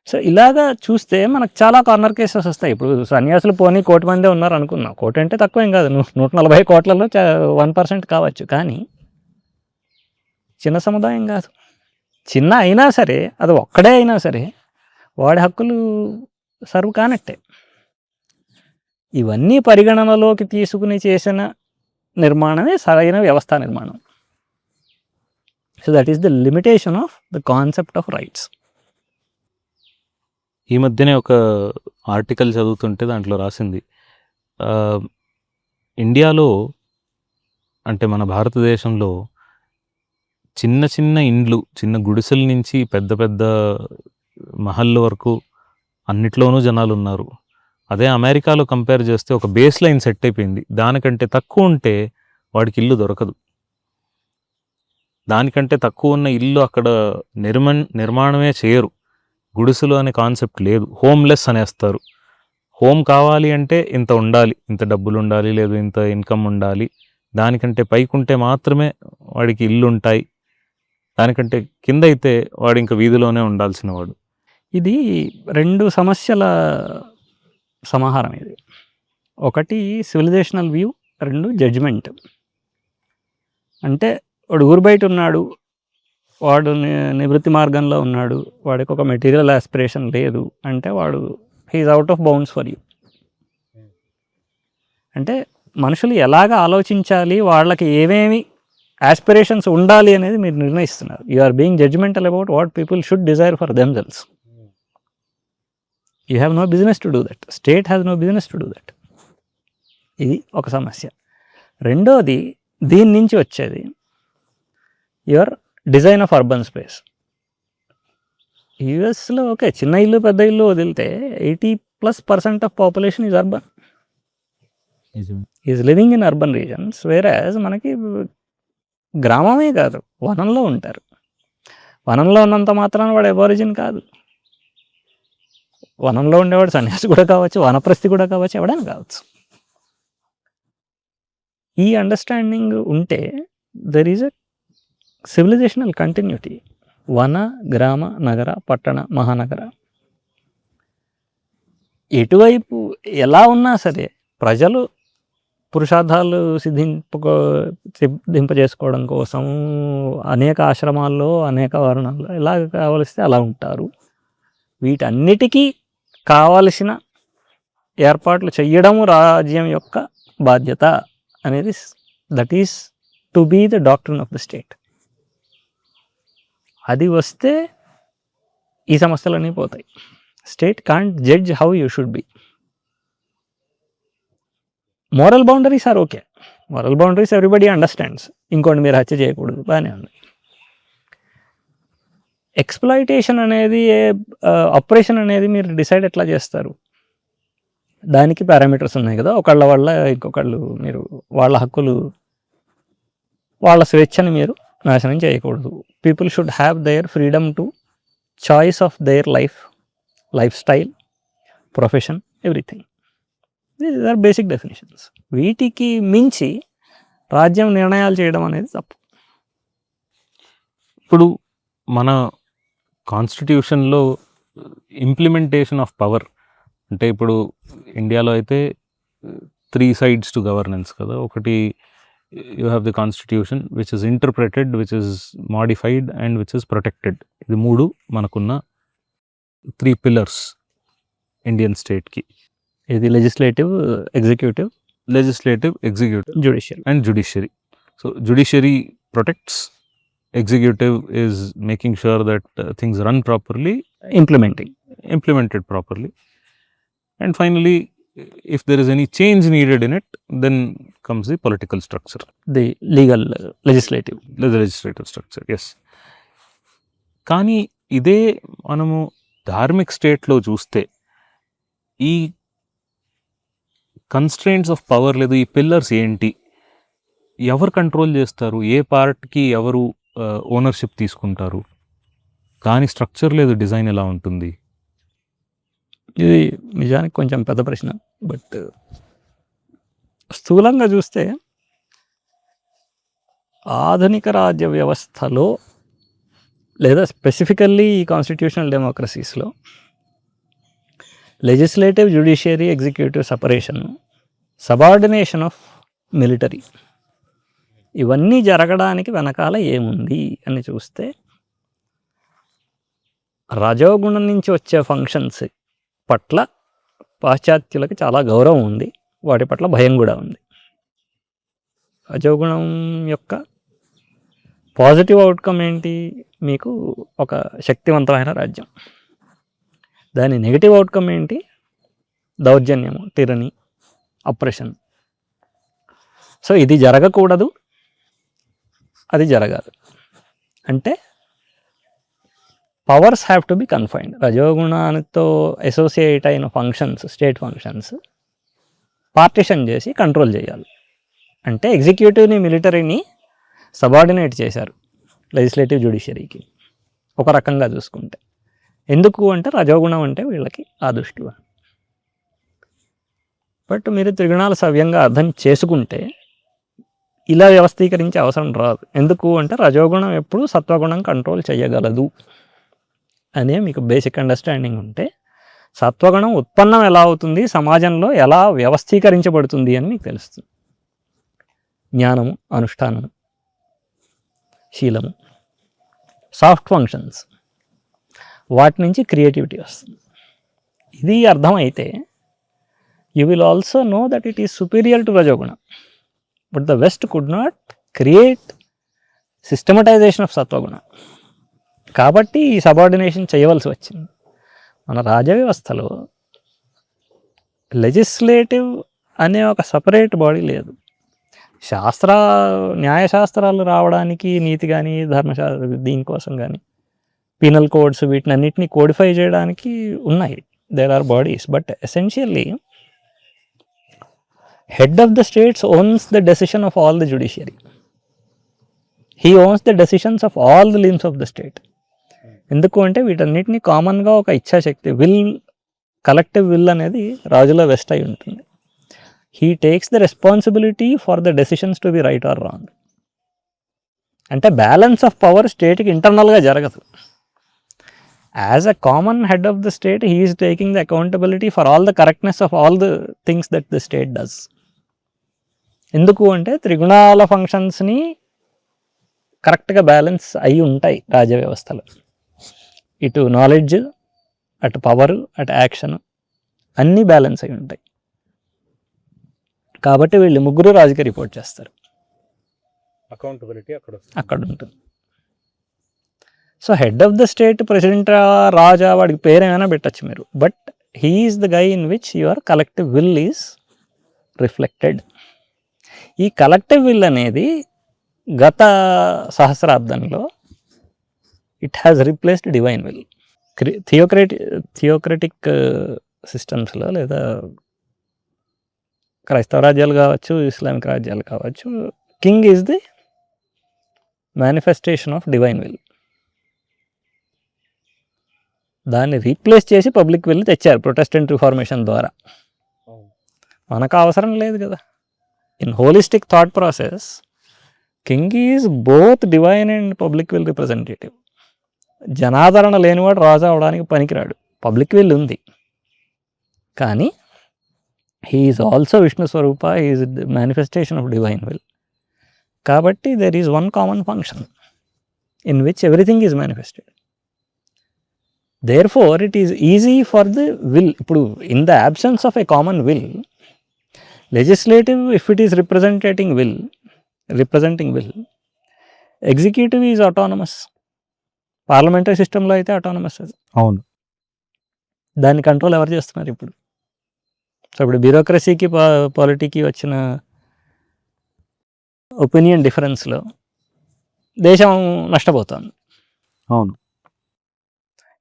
సో ఇలాగా చూస్తే మనకు చాలా కార్నర్ కేసెస్ వస్తాయి. ఇప్పుడు సన్యాసులు పోనీ 1 కోటి మందే ఉన్నారు అనుకున్నాం. 1 కోటి అంటే తక్కువేం కాదు. 140 కోట్లలో 1% కావచ్చు. కానీ చిన్న సముదాయం కాదు. చిన్న అయినా సరే, అది ఒక్కడే అయినా సరే వాడి హక్కులు సర్వ్ కానట్టే. ఇవన్నీ పరిగణనలోకి తీసుకుని చేసిన నిర్మాణమే సరైన వ్యవస్థా నిర్మాణం. So that is the limitation of the concept of rights. ఈ మధ్యనే ఒక ఆర్టికల్ చదువుతుంటే దాంట్లో రాసింది, ఇండియాలో అంటే మన భారతదేశంలో చిన్న చిన్న ఇండ్లు, చిన్న గుడిసెల నుంచి పెద్ద పెద్ద మహల్ వరకు అన్నిట్లోనూ జనాలు ఉన్నారు. అదే అమెరికాలో కంపేర్ చేస్తే ఒక బేస్ లైన్ సెట్ అయిపోయింది. దానికంటే తక్కువ ఉంటే వాడికి ఇల్లు దొరకదు. దానికంటే తక్కువ ఉన్న ఇల్లు అక్కడ నిర్మాణమే చేయరు. గుడిసెలు అనే కాన్సెప్ట్ లేదు. హోమ్లెస్ అనేస్తారు. హోమ్ కావాలి అంటే ఇంత ఉండాలి, ఇంత డబ్బులు ఉండాలి, లేదు ఇంత ఇన్కమ్ ఉండాలి. దానికంటే పైకి ఉంటే మాత్రమే వాడికి ఇల్లు ఉంటాయి. దానికంటే కింద అయితే వాడు ఇంకా వీధిలోనే ఉండాల్సిన వాడు. ఇది 2 సమస్యల సమాహారం ఇది. ఒకటి సివిలైజేషనల్ వ్యూ, 2 జడ్జిమెంట్. అంటే వాడు ఊరు బయట ఉన్నాడు, వాడు నివృత్తి మార్గంలో ఉన్నాడు, వాడికి ఒక మెటీరియల్ ఆస్పిరేషన్ లేదు అంటే వాడు he's out of bounds for you. అంటే మనుషులు ఎలాగ ఆలోచించాలి, వాళ్ళకి ఏమేమి ఆస్పిరేషన్స్ ఉండాలి అనేది మీరు నిర్ణయిస్తున్నారు. You are being judgmental about what people should desire for themselves. You have no business to do that. State has no business to do that. ఇది ఒక సమస్య. రెండోది దీని నుంచి వచ్చేది your design of urban space. యూఎస్లో ఓకే, చిన్న ఇల్లు పెద్ద ఇల్లు వదిలితే 80+% of population is urban, is living in urban regions. Whereas మనకి గ్రామమే కాదు, వనంలో ఉంటారు. వనంలో ఉన్నంత మాత్రాన వాడు అబారిజిన్ కాదు. వనంలో ఉండేవాడు సన్యాసి కూడా కావచ్చు, వనప్రస్థి కూడా కావచ్చు, ఎవడైనా కావచ్చు. ఈ అండర్స్టాండింగ్ ఉంటే there is a civilisational continuity. వన, గ్రామ, నగర, పట్టణ, మహానగర. ఎటువైపు ఎలా ఉన్నా సరే ప్రజలు పురుషార్థాలు సిద్ధింపజేసుకోవడం కోసం అనేక ఆశ్రమాల్లో అనేక వర్ణాల్లో ఎలా కావలిస్తే అలా ఉంటారు. వీటన్నిటికీ కావలసిన ఏర్పాట్లు చెయ్యడం రాజ్యం యొక్క బాధ్యత అనేది that is to be the doctrine of the state. అది వస్తే ఈ సమస్యలన్నీ పోతాయి. State can't judge how you should be. Moral boundaries are okay, moral boundaries everybody understands. ఇంకోటి మీరు హత్య చేయకూడదు, బాగానే ఉంది. ఎక్స్ప్లాయిటేషన్ అనేది ఆపరేషన్ అనేది మీరు డిసైడ్ ఎట్లా చేస్తారు? దానికి పారామీటర్స్ ఉన్నాయి కదా. ఒకళ్ళ వల్ల ఇంకొకళ్ళు మీరు వాళ్ళ హక్కులు వాళ్ళ స్వేచ్ఛని మీరు నాశనం చేయకూడదు. People should have their freedom to choice of their lifestyle, profession, everything. These are basic definitions. వీటికి మించి రాజ్యం నిర్ణయాలు చేయడం అనేది తప్పు. ఇప్పుడు మన కాన్స్టిట్యూషన్లో ఇంప్లిమెంటేషన్ ఆఫ్ పవర్ అంటే ఇప్పుడు ఇండియాలో అయితే 3 sides టు గవర్నెన్స్ కదా. ఒకటి you have the constitution which is interpreted, which is modified and which is protected. ఇది 3 మనకున్న 3 pillars ఇండియన్ స్టేట్కి. ఇది legislative, executive judiciary and judiciary. So judiciary protects, executive is making sure that things run properly, implemented properly, and finally if there is any change needed in it, then comes the political structure, the legislative structure. Yes. కానీ ఇదే మనము ధార్మిక్ స్టేట్లో చూస్తే ఈ కన్స్ట్రెయింట్స్ ఆఫ్ పవర్ లేదు, ఈ పిల్లర్స్ ఏంటి, ఎవరు కంట్రోల్ చేస్తారు, ఏ పార్ట్కి ఎవరు ఓనర్షిప్ తీసుకుంటారు, దాని స్ట్రక్చర్ లేదు, డిజైన్ ఎలా ఉంటుంది? ఇది నిజానికి కొంచెం పెద్ద ప్రశ్న. బట్ స్థూలంగా చూస్తే ఆధునిక రాజ్య వ్యవస్థలో లేదా స్పెసిఫికల్లీ ఈ కాన్స్టిట్యూషనల్ డెమోక్రసీస్లో legislative, judiciary, executive separation, subordination of military, ఇవన్నీ జరగడానికి వెనకాల ఏముంది అని చూస్తే రజోగుణం నుంచి వచ్చే ఫంక్షన్స్ పట్ల పాశ్చాత్యులకి చాలా గౌరవం ఉంది, వాటి పట్ల భయం కూడా ఉంది. రజోగుణం యొక్క పాజిటివ్ అవుట్కమ్ ఏంటి? మీకు ఒక శక్తివంతమైన రాజ్యం. దాని నెగిటివ్ అవుట్కమ్ ఏంటి? దౌర్జన్యము, టిరనీ, అప్రెషన్. సో ఇది జరగకూడదు, అది జరగాలి అంటే powers have to be confined. రజోగుణానితో అసోసియేట్ అయిన ఫంక్షన్స్, స్టేట్ ఫంక్షన్స్ పార్టిషన్ చేసి కంట్రోల్ చేయాలి. అంటే ఎగ్జిక్యూటివ్ని, మిలిటరీని సబార్డినేట్ చేశారు లెజిస్లేటివ్, జ్యుడిషియరీకి ఒక రకంగా చూసుకుంటే. ఎందుకు అంటే రజోగుణం అంటే వీళ్ళకి ఆ దృష్టి. బట్ మీరు త్రిగుణాలు సవ్యంగా అర్థం చేసుకుంటే ఇలా వ్యవస్థీకరించే అవసరం రాదు. ఎందుకు అంటే రజోగుణం ఎప్పుడు సత్వగుణం కంట్రోల్ చేయగలదు అనే మీకు బేసిక్ అండర్స్టాండింగ్ ఉంటే సత్వగుణం ఉత్పన్నం ఎలా అవుతుంది, సమాజంలో ఎలా వ్యవస్థీకరించబడుతుంది అని మీకు తెలుస్తుంది. జ్ఞానము, అనుష్ఠానము, శీలము, సాఫ్ట్ ఫంక్షన్స్, వాటి నుంచి క్రియేటివిటీ వస్తుంది. ఇది అర్థమైతే you will also know that it is superior to rajoguna. But the west could not create systematization of sattvaguna. కాబట్టి ఈ సబార్డినేషన్ చేయవలసి వచ్చింది. మన రాజవ్యవస్థలో లెజిస్లేటివ్ అనే ఒక సపరేట్ బాడీ లేదు. న్యాయశాస్త్రాలు రావడానికి నీతి కానీ, ధర్మశాస్త్ర దీనికోసం కానీ, పీనల్ కోడ్స్, వీటిని అన్నిటినీ కోడిఫై చేయడానికి ఉన్నాయి. There are bodies. But essentially head of the states owns the decision of all the judiciary. He owns the decisions of all the limbs of the state. ఎందుకు అంటే వీటన్నిటిని కామన్గా ఒక ఇచ్ఛాశక్తి, కలెక్టివ్ విల్ అనేది రాజులో వెస్ట్ అయి ఉంటుంది. He takes the responsibility for the decisions to be right are wrong. అంటే బ్యాలెన్స్ ఆఫ్ పవర్ స్టేట్కి ఇంటర్నల్గా జరగదు. As a common head of the state he is taking the accountability for all the correctness of all the things that the state does. ఎందుకు అంటే త్రిగుణాల ఫంక్షన్స్ని కరెక్ట్గా బ్యాలెన్స్ అయి ఉంటాయి రాజ్య వ్యవస్థలో. ఇటు నాలెడ్జ్, అటు పవర్, అటు యాక్షన్ అన్నీ బ్యాలెన్స్ అయి ఉంటాయి. కాబట్టి వీళ్ళు ముగ్గురు రాజుకి రిపోర్ట్ చేస్తారు. అకౌంటబిలిటీ అక్కడ ఉంటుంది. So head of the state president, raja, వాడికి పేరు ఏమైనా పెట్టచ్చు మీరు, but he is the guy in which your collective will is reflected. ఈ కలెక్టివ్ విల్ అనేది గత సహస్రాబ్దంలో it has replaced divine will. Theocratic సిస్టమ్స్లో లేదా క్రైస్తవ రాజ్యాలు కావచ్చు, ఇస్లామిక్ రాజ్యాలు కావచ్చు, king is the manifestation of divine will. దాన్ని రీప్లేస్ చేసి పబ్లిక్ విల్ తెచ్చారు ప్రొటెస్టెంట్ రిఫార్మేషన్ ద్వారా. మనకు అవసరం లేదు కదా. In holistic thought process king is both divine and public will representative. జనాదరణ లేనివాడు రాజు అవడానికి పనికిరాడు. పబ్లిక్ విల్ ఉంది, కానీ హీ ఈజ్ ఆల్సో విష్ణు స్వరూప, he is manifestation of divine will. కాబట్టి there is one common function in which everything is manifested. Therefore, it is easy for the will. ఇప్పుడు in the absence of a common will, legislative, if it is representing will, executive is autonomous. Parliamentary సిస్టంలో అయితే autonomous అది. అవును. దాన్ని కంట్రోల్ ఎవరు చేస్తున్నారు ఇప్పుడు? సో ఇప్పుడు బ్యూరోక్రసీకి పాలిటీకి వచ్చిన ఒపీనియన్ డిఫరెన్స్లో దేశం నష్టపోతుంది. అవును.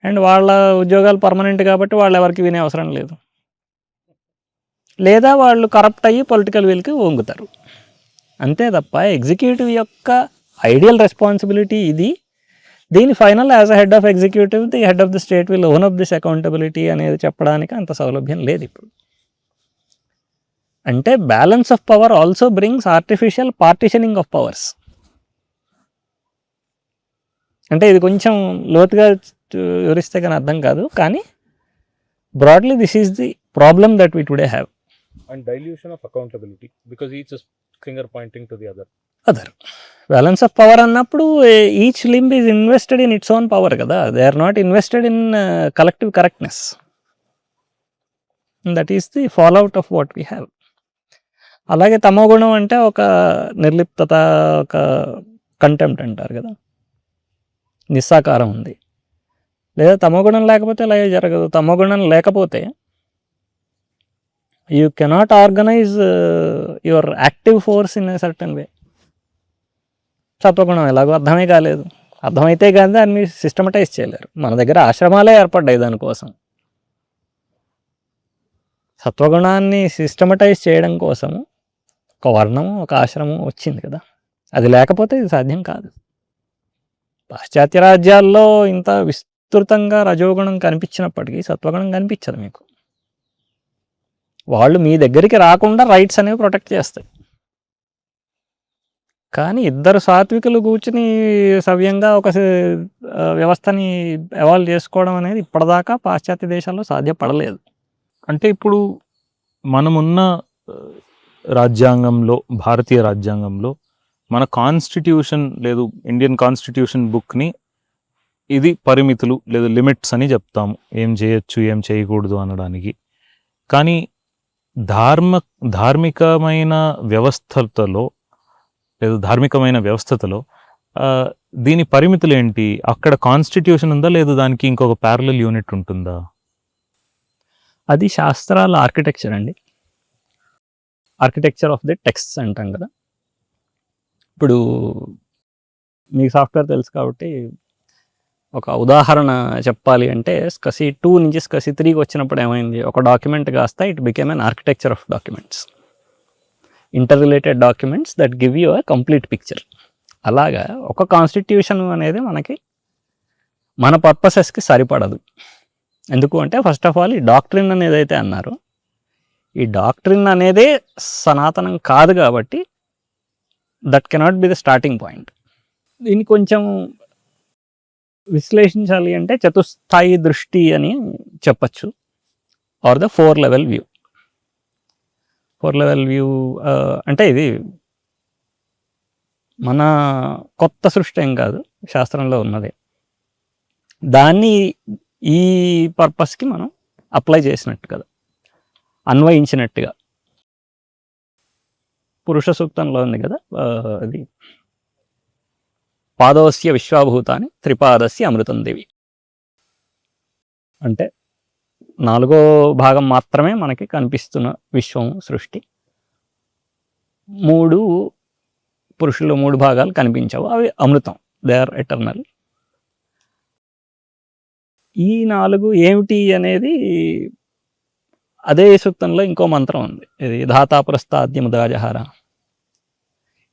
అండ్ వాళ్ళ ఉద్యోగాలు పర్మనెంట్ కాబట్టి వాళ్ళు ఎవరికి వినే అవసరం లేదు. లేదా వాళ్ళు కరప్ట్ అయ్యి పొలిటికల్ విల్కి వంగుతారు. అంతే తప్ప ఎగ్జిక్యూటివ్ యొక్క ఐడియల్ రెస్పాన్సిబిలిటీ ఇది. దీని final as a head of executive the head of the state will own up this accountability అనేది చెప్పడానికి అంత సౌలభ్యం లేదు ఇప్పుడు. అంటే balance of power also brings artificial partitioning of powers. అంటే ఇది కొంచెం లోతుగా వివరిస్తే కానీ అర్థం కాదు, కానీ broadly this is the problem that we today have. And dilution of accountability because each finger pointing to the other. Balance of power అన్నప్పుడు each limb is invested in its own power కదా, they are not invested in collective correctness. That is the fall out of what we have. అలాగే తమో గుణం అంటే ఒక నిర్లిప్తత, ఒక కంటెంప్ట్ అంటారు కదా, నిస్సాకారం ఉంది. లేదా తమోగుణం లేకపోతే అలాగే జరగదు. తమోగుణం లేకపోతే you cannot organise your active force in a certain way. సత్వగుణం ఎలాగో అర్థమే కాలేదు. అర్థమైతే కానీ దాన్ని సిస్టమటైజ్ చేయలేరు. మన దగ్గర ఆశ్రమాలే ఏర్పడ్డాయి దానికోసం. సత్వగుణాన్ని సిస్టమటైజ్ చేయడం కోసం ఒక వర్ణము, ఒక ఆశ్రమం వచ్చింది కదా. అది లేకపోతే ఇది సాధ్యం కాదు. పాశ్చాత్య రాజ్యాల్లో ఇంత విస్తృతంగా రజోగుణం కనిపించినప్పటికీ సత్వగుణం కనిపించదు మీకు. వాళ్ళు మీ దగ్గరికి రాకుండా రైట్స్ అనేవి ప్రొటెక్ట్ చేస్తాయి. కానీ ఇద్దరు సాత్వికులు కూర్చుని సవ్యంగా ఒక వ్యవస్థని ఎవాల్వ్ చేసుకోవడం అనేది ఇప్పటిదాకా పాశ్చాత్య దేశాల్లో సాధ్యపడలేదు. అంటే ఇప్పుడు మనమున్న రాజ్యాంగంలో, భారతీయ రాజ్యాంగంలో మన కాన్స్టిట్యూషన్ లేదు, ఇండియన్ కాన్స్టిట్యూషన్ బుక్ని ఇది పరిమితులు లేదా లిమిట్స్ అని చెప్తాము, ఏం చేయొచ్చు ఏం చేయకూడదు అనడానికి. కానీ ధార్మికమైన వ్యవస్థలో లేదా ధార్మికమైన వ్యవస్థలో దీని పరిమితులు ఏంటి? అక్కడ కాన్స్టిట్యూషన్ ఉందా లేదా దానికి ఇంకొక ప్యారలల్ యూనిట్ ఉంటుందా? అది శాస్త్రాల ఆర్కిటెక్చర్ అండి. ఆర్కిటెక్చర్ ఆఫ్ ది టెక్స్ట్స్ అంటాం కదా. ఇప్పుడు మీకు సాఫ్ట్వేర్ తెలుసు కాబట్టి ఒక ఉదాహరణ చెప్పాలి అంటే, SCSI 2 నుంచి SCSI 3కి వచ్చినప్పుడు ఏమైంది? ఒక డాక్యుమెంట్ కాస్త it became an architecture of documents, inter related documents that give you a complete picture. అలాగా ఒక కాన్స్టిట్యూషన్ అనేది మనకి మన పర్పసెస్కి సరిపడదు. ఎందుకు అంటే ఫస్ట్ ఆఫ్ ఆల్ ఈ డాక్ట్రిన్ అనేది అయితే అన్నారు, ఈ డాక్ట్రిన్ అనేదే సనాతనం కాదు కాబట్టి that cannot be the starting point. దీన్ని కొంచెం విశ్లేషించాలి అంటే చతుస్థాయి దృష్టి అని చెప్పచ్చు, or the 4 level view. 4 level view అంటే ఇది మన కొత్త సృష్టి ఏం కాదు, శాస్త్రంలో ఉన్నదే. దాన్ని ఈ పర్పస్కి మనం అప్లై చేసినట్టు కదా, అన్వయించినట్టుగా. పురుష సూక్తంలో ఉంది కదా, అది పాదోస్య విశ్వాభూతాన్ని త్రిపాదస్య అమృతం దేవి. అంటే 4వ భాగం మాత్రమే మనకి కనిపిస్తున్న విశ్వం సృష్టి. 3 పురుషులు 3 భాగాలు కనిపించవు, అవి అమృతం, దే ఆర్ ఎటర్నల్. ఈ 4 ఏమిటి అనేది అదే సూక్తంలో ఇంకో మంత్రం ఉంది, ఇది ధాతాపురస్తాద్యముదాజహార.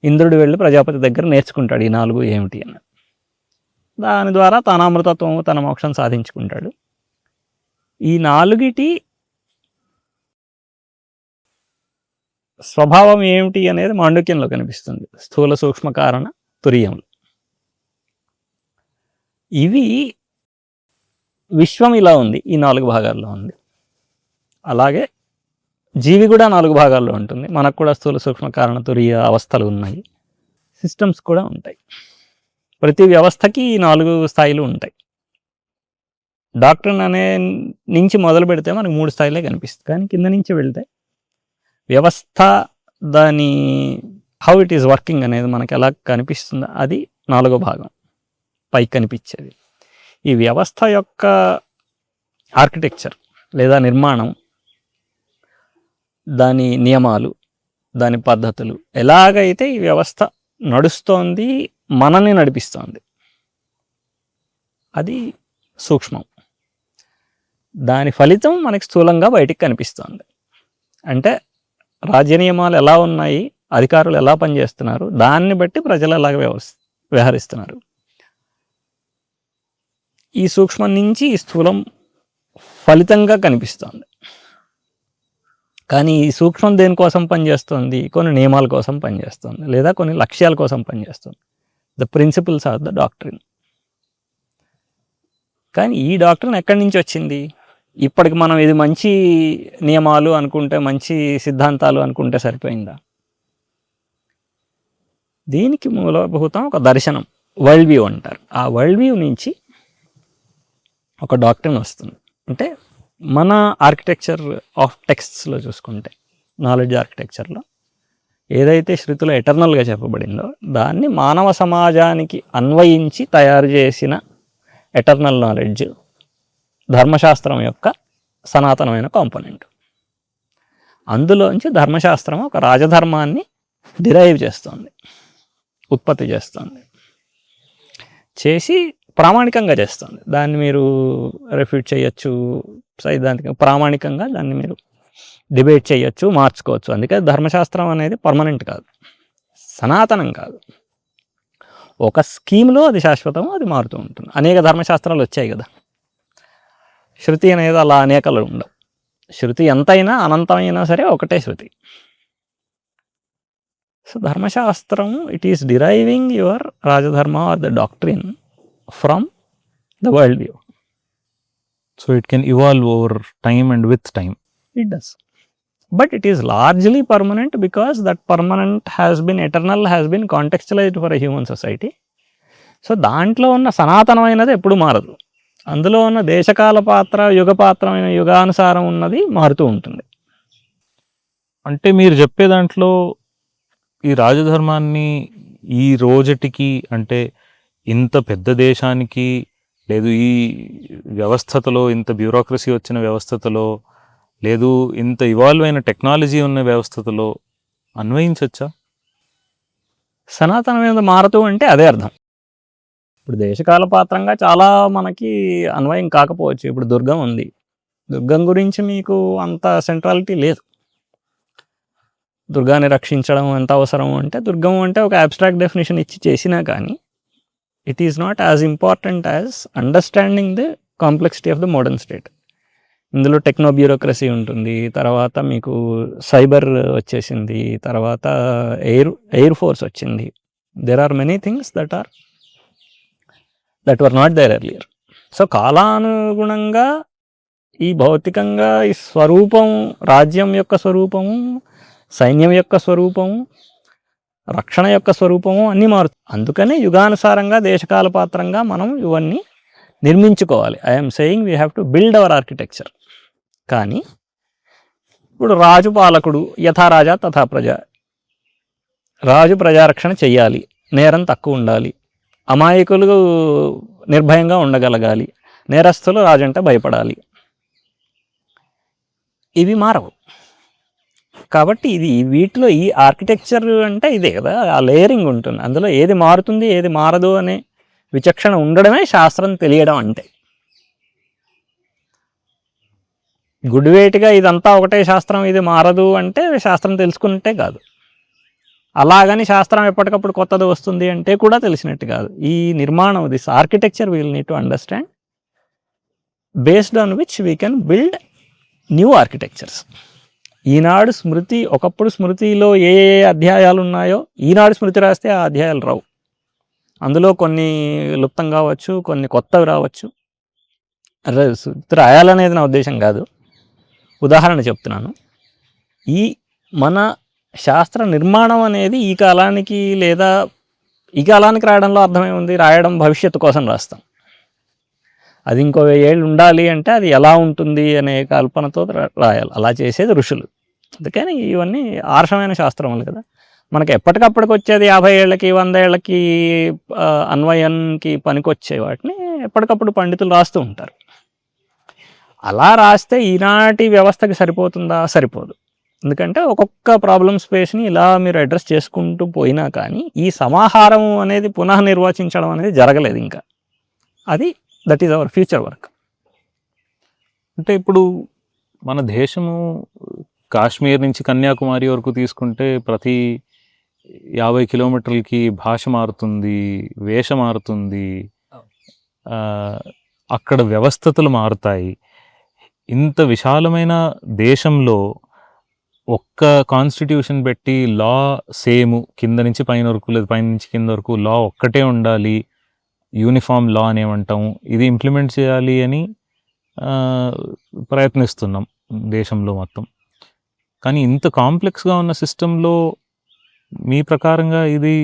ఇంద్రుడు వెళ్ళి ప్రజాపతి దగ్గర నేర్చుకుంటాడు ఈ 4 ఏమిటి అని. దాని ద్వారా తన అమృతత్వం, తన మోక్షం సాధించుకుంటాడు. ఈ 4టి స్వభావం ఏమిటి అనేది మాండుక్యంలో కనిపిస్తుంది, స్థూల సూక్ష్మ కారణ తురీయంలో. ఇవి విశ్వం ఇలా ఉంది, ఈ 4 భాగాల్లో ఉంది. అలాగే జీవి కూడా 4 భాగాల్లో ఉంటుంది. మనకు కూడా స్థూల సూక్ష్మ కారణ తురీయ అవస్థలు ఉన్నాయి, సిస్టమ్స్ కూడా ఉంటాయి. ప్రతి వ్యవస్థకి ఈ 4 స్థాయిలు ఉంటాయి. డాక్టర్ అనే నుంచి మొదలు పెడితే మనకు 3 స్థాయిలే కనిపిస్తుంది, కానీ కింద నుంచి వెళ్తే వ్యవస్థ, దాని హౌ ఇట్ ఈస్ వర్కింగ్ అనేది మనకు ఎలా కనిపిస్తుందో అది 4వ భాగం పైకి కనిపించేది. ఈ వ్యవస్థ యొక్క ఆర్కిటెక్చర్ లేదా నిర్మాణం, దాని నియమాలు, దాని పద్ధతులు, ఎలాగైతే ఈ వ్యవస్థ నడుస్తోంది, మనల్ని నడిపిస్తోంది, అది సూక్ష్మం. దాని ఫలితం మనకి స్థూలంగా బయటికి కనిపిస్తోంది. అంటే రాజ్య నియమాలు ఎలా ఉన్నాయి, అధికారులు ఎలా పనిచేస్తున్నారు, దాన్ని బట్టి ప్రజలు ఎలాగ వ్యవహరిస్తున్నారు. ఈ సూక్ష్మం నుంచి ఈ స్థూలం ఫలితంగా కనిపిస్తోంది. కానీ ఈ సూక్ష్మం దేనికోసం పనిచేస్తుంది? కొన్ని నియమాల కోసం పనిచేస్తుంది, లేదా కొన్ని లక్ష్యాల కోసం పనిచేస్తుంది. The principles of the doctrine. కానీ ఈ డాక్ట్రిన్ ఎక్కడి నుంచి వచ్చింది? ఇప్పటికి మనం ఇది మంచి నియమాలు అనుకుంటే, మంచి సిద్ధాంతాలు అనుకుంటే సరిపోయిందా? దీనికి మూలభూతం ఒక దర్శనం, వరల్డ్ వ్యూ అంటారు. ఆ వరల్డ్ వ్యూ నుంచి ఒక డాక్ట్రిన్ వస్తుంది. అంటే మన ఆర్కిటెక్చర్ ఆఫ్ టెక్స్ట్స్లో చూసుకుంటే, నాలెడ్జ్ ఆర్కిటెక్చర్లో ఏదైతే శృతిలో ఎటర్నల్గా చెప్పబడిందో దాన్ని మానవ సమాజానికి అన్వయించి తయారు చేసిన ఎటర్నల్ నాలెడ్జ్ ధర్మశాస్త్రం యొక్క సనాతనమైన కాంపోనెంట్. అందులోంచి ధర్మశాస్త్రం ఒక రాజధర్మాన్ని డిరైవ్ చేస్తుంది, ఉత్పత్తి చేస్తుంది, చేసి ప్రామాణికంగా చేస్తుంది. దాన్ని మీరు రిఫ్యూట్ చేయొచ్చు, సైద్ధాంతికంగా ప్రామాణికంగా దాన్ని మీరు డిబేట్ చేయొచ్చు, మార్చుకోవచ్చు. అందుకే ధర్మశాస్త్రం అనేది పర్మనెంట్ కాదు, సనాతనం కాదు. ఒక స్కీమ్లో అది శాశ్వతం, అది మారుతూ ఉంటుంది. అనేక ధర్మశాస్త్రాలు వచ్చాయి కదా, శృతి అనేది అలా అనేకలు ఉండవు. శృతి ఎంతైనా అనంతమైనా సరే ఒకటే శృతి. సో ధర్మశాస్త్రం, it is deriving your rajadharma are the doctrine from the world view. So it can evolve over time and with time. It does. But it is largely permanent because that permanent has been eternal, has been contextualized for a human society. So దాంట్లో ఉన్న సనాతనమైనది ఎప్పుడు మారదు. అందులో ఉన్న దేశకాల పాత్ర, యుగ పాత్రమైన యుగానుసారం ఉన్నది మారుతూ ఉంటుంది. అంటే మీరు చెప్పే దాంట్లో ఈ రాజధర్మాన్ని ఈ రోజుటికి, అంటే ఇంత పెద్ద దేశానికి, లేదు ఈ వ్యవస్థలో, ఇంత బ్యూరోక్రసీ వచ్చిన వ్యవస్థలో, లేదు ఇంత ఇవాల్వ్ అయిన టెక్నాలజీ ఉన్న వ్యవస్థలో అన్వయించవచ్చా? సనాతనం మీద మారుతూ అంటే అదే అర్థం. ఇప్పుడు దేశకాల పాత్రంగా చాలా మనకి అన్వయం కాకపోవచ్చు. ఇప్పుడు దుర్గం ఉంది, దుర్గం గురించి మీకు అంత సెంట్రాలిటీ లేదు. దుర్గాన్ని రక్షించడం ఎంత అవసరం అంటే, దుర్గం అంటే ఒక అబ్స్ట్రాక్ట్ డెఫినేషన్ ఇచ్చి చేసినా కానీ it is not as important as understanding the complexity of the modern state. ఇందులో టెక్నో బ్యూరోక్రసీ ఉంటుంది, తర్వాత మీకు సైబర్ వచ్చేసింది, తర్వాత ఎయిర్ ఫోర్స్ వచ్చింది. There are many things that are that were not there earlier. సో కాలానుగుణంగా ఈ భౌతికంగా ఈ స్వరూపం, రాజ్యం యొక్క స్వరూపము, సైన్యం యొక్క స్వరూపము, రక్షణ యొక్క స్వరూపము అన్నీ మారుతాయి. అందుకనే యుగానుసారంగా దేశకాల పాత్రంగా మనం ఇవన్నీ నిర్మించుకోవాలి. I'm saying we have to build our architecture. కానీ ఇప్పుడు రాజు పాలకుడు, యథా రాజా తథా ప్రజ. రాజు ప్రజారక్షణ చెయ్యాలి, నేరం తక్కువ ఉండాలి, అమాయకులు నిర్భయంగా ఉండగలగాలి, నేరస్తులు రాజంటే భయపడాలి. ఇవి మారవు. కాబట్టి ఇది వీటిలో ఈ ఆర్కిటెక్చర్ అంటే ఇదే కదా, ఆ లేయరింగ్ ఉంటుంది. అందులో ఏది మారుతుంది ఏది మారదు అనే విచక్షణ ఉండడమే శాస్త్రం తెలియడం అంటే. గుడ్వేటిగా ఇదంతా ఒకటే శాస్త్రం, ఇది మారదు అంటే శాస్త్రం తెలుసుకున్నట్టే కాదు. అలాగని శాస్త్రం ఎప్పటికప్పుడు కొత్తది వస్తుంది అంటే కూడా తెలిసినట్టు కాదు. ఈ నిర్మాణం, this architecture we'll need to understand, based on which we can build new architectures. ఈనాడు స్మృతి, ఒకప్పుడు స్మృతిలో ఏ ఏ అధ్యాయాలు ఉన్నాయో ఈనాడు స్మృతి రాస్తే ఆ అధ్యాయాలు రావు. అందులో కొన్ని లుప్తం కావచ్చు, కొన్ని కొత్తవి రావచ్చు. స్మృతి రాయాలనేది నా ఉద్దేశం కాదు, ఉదాహరణ చెప్తున్నాను. ఈ మన శాస్త్ర నిర్మాణం అనేది ఈ కాలానికి, లేదా ఈ కాలానికి రాయడంలో అర్థమే ఉంది, రాయడం భవిష్యత్తు కోసం రాస్తాం. అది ఇంకో 1000 ఏళ్ళు ఉండాలి అంటే అది ఎలా ఉంటుంది అనే కల్పనతో రాయాలి. అలా చేసేది ఋషులు. అందుకని ఇవన్నీ ఆర్షమైన శాస్త్రములు కదా. మనకి ఎప్పటికప్పటికి వచ్చేది 50 ఏళ్ళకి 100 ఏళ్ళకి అన్వయానికి పనికొచ్చే వాటిని ఎప్పటికప్పుడు పండితులు రాస్తూ ఉంటారు. అలా రాస్తే ఈనాటి వ్యవస్థకి సరిపోతుందా? సరిపోదు. ఎందుకంటే ఒక్కొక్క ప్రాబ్లమ్ స్పేస్ని ఇలా మీరు అడ్రస్ చేసుకుంటూ పోయినా కానీ ఈ సమాహారం అనేది పునఃనిర్వచించడం అనేది జరగలేదు ఇంకా. అది that is our future work. అంటే ఇప్పుడు మన దేశము కాశ్మీర్ నుంచి కన్యాకుమారి వరకు తీసుకుంటే ప్రతి 50 కిలోమీటర్లకి భాష మారుతుంది, వేష మారుతుంది, అక్కడ వ్యవస్థలు మారుతాయి. ఇంత విశాలమైన దేశంలో ఒక్క కాన్స్టిట్యూషన్ పెట్టి లా సేమ్ కింద నుంచి పైన వరకు, లేదా పైన నుంచి కింద వరకు లా ఒక్కటే ఉండాలి, యూనిఫామ్ లా అని ఏమంటాము, ఇది ఇంప్లిమెంట్ చేయాలి అని ప్రయత్నిస్తున్నాం దేశంలో మొత్తం. కానీ ఇంత కాంప్లెక్స్గా ఉన్న సిస్టంలో మీ ప్రకారంగా ఇది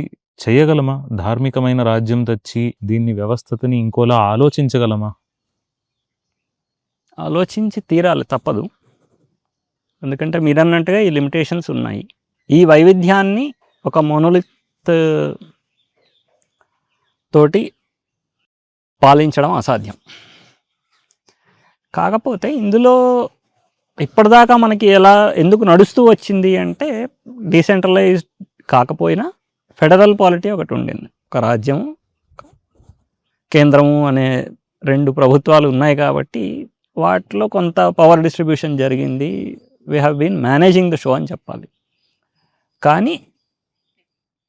చేయగలమా? ధార్మికమైన రాజ్యం తెచ్చి దీన్ని వ్యవస్థని ఇంకోలా ఆలోచించగలమా? ఆలోచించి తీరాలి, తప్పదు. ఎందుకంటే మీరు అన్నట్టుగా ఈ లిమిటేషన్స్ ఉన్నాయి. ఈ వైవిధ్యాన్ని ఒక మోనోలిత్ తోటి పాలించడం అసాధ్యం. కాకపోతే ఇందులో ఇప్పటిదాకా మనకి ఎందుకు నడుస్తూ వచ్చింది అంటే, డీసెంట్రలైజ్డ్ కాకపోయినా ఫెడరల్ పాలిటీ ఒకటి ఉండింది. ఒక రాజ్యము, కేంద్రము అనే 2 ప్రభుత్వాలు ఉన్నాయి కాబట్టి వాటిలో కొంత పవర్ డిస్ట్రిబ్యూషన్ జరిగింది. We have been managing the show అని చెప్పాలి. కానీ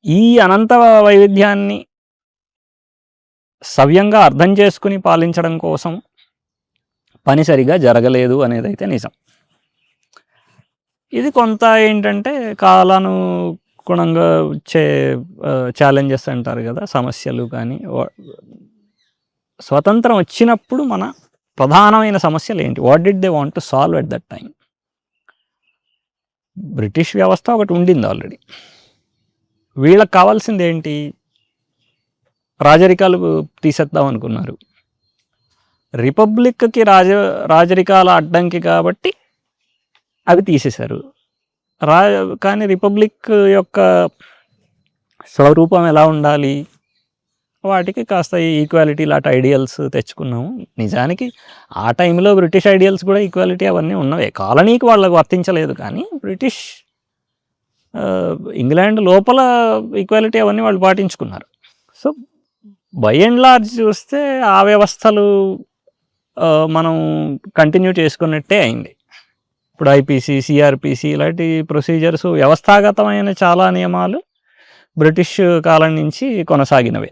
ఈ అనంత వైవిధ్యాన్ని సవ్యంగా అర్థం చేసుకుని పాలించడం కోసం పని సరిగా జరగలేదు అనేది అయితే నిజం. ఇది కొంత ఏంటంటే కాలానుగుణంగా వచ్చే ఛాలెంజెస్ అంటారు కదా, సమస్యలు. కానీ స్వతంత్రం వచ్చినప్పుడు మన ప్రధానమైన సమస్యలు ఏంటి? What did they want to solve at that time? British వ్యవస్థ ఒకటి ఉండింది ఆల్రెడీ. వీళ్ళకి కావాల్సింది ఏంటి? రాజరికాలు తీసేద్దాం అనుకున్నారు. రిపబ్లిక్కి రాజరికాల అడ్డంకి కాబట్టి అవి తీసేశారు. కానీ రిపబ్లిక్ యొక్క స్వరూపం ఎలా ఉండాలి? వాటికి కాస్త ఈక్వాలిటీ లాంటి ఐడియల్స్ తెచ్చుకున్నాము. నిజానికి ఆ టైంలో బ్రిటిష్ ఐడియల్స్ కూడా ఈక్వాలిటీ అవన్నీ ఉన్నవే, కాలనీకి వాళ్ళకు వర్తించలేదు. కానీ బ్రిటిష్ ఇంగ్లాండ్ లోపల ఈక్వాలిటీ అవన్నీ వాళ్ళు పాటించుకున్నారు. సో బై అండ్ లార్జ్ చూస్తే ఆ వ్యవస్థలు మనం కంటిన్యూ చేసుకున్నట్టే అయింది. ఇప్పుడు ఐపీసీ, సిఆర్పిసి ఇలాంటి ప్రొసీజర్స్, వ్యవస్థాగతమైన చాలా నియమాలు బ్రిటిష్ కాలం నుంచి కొనసాగినవే.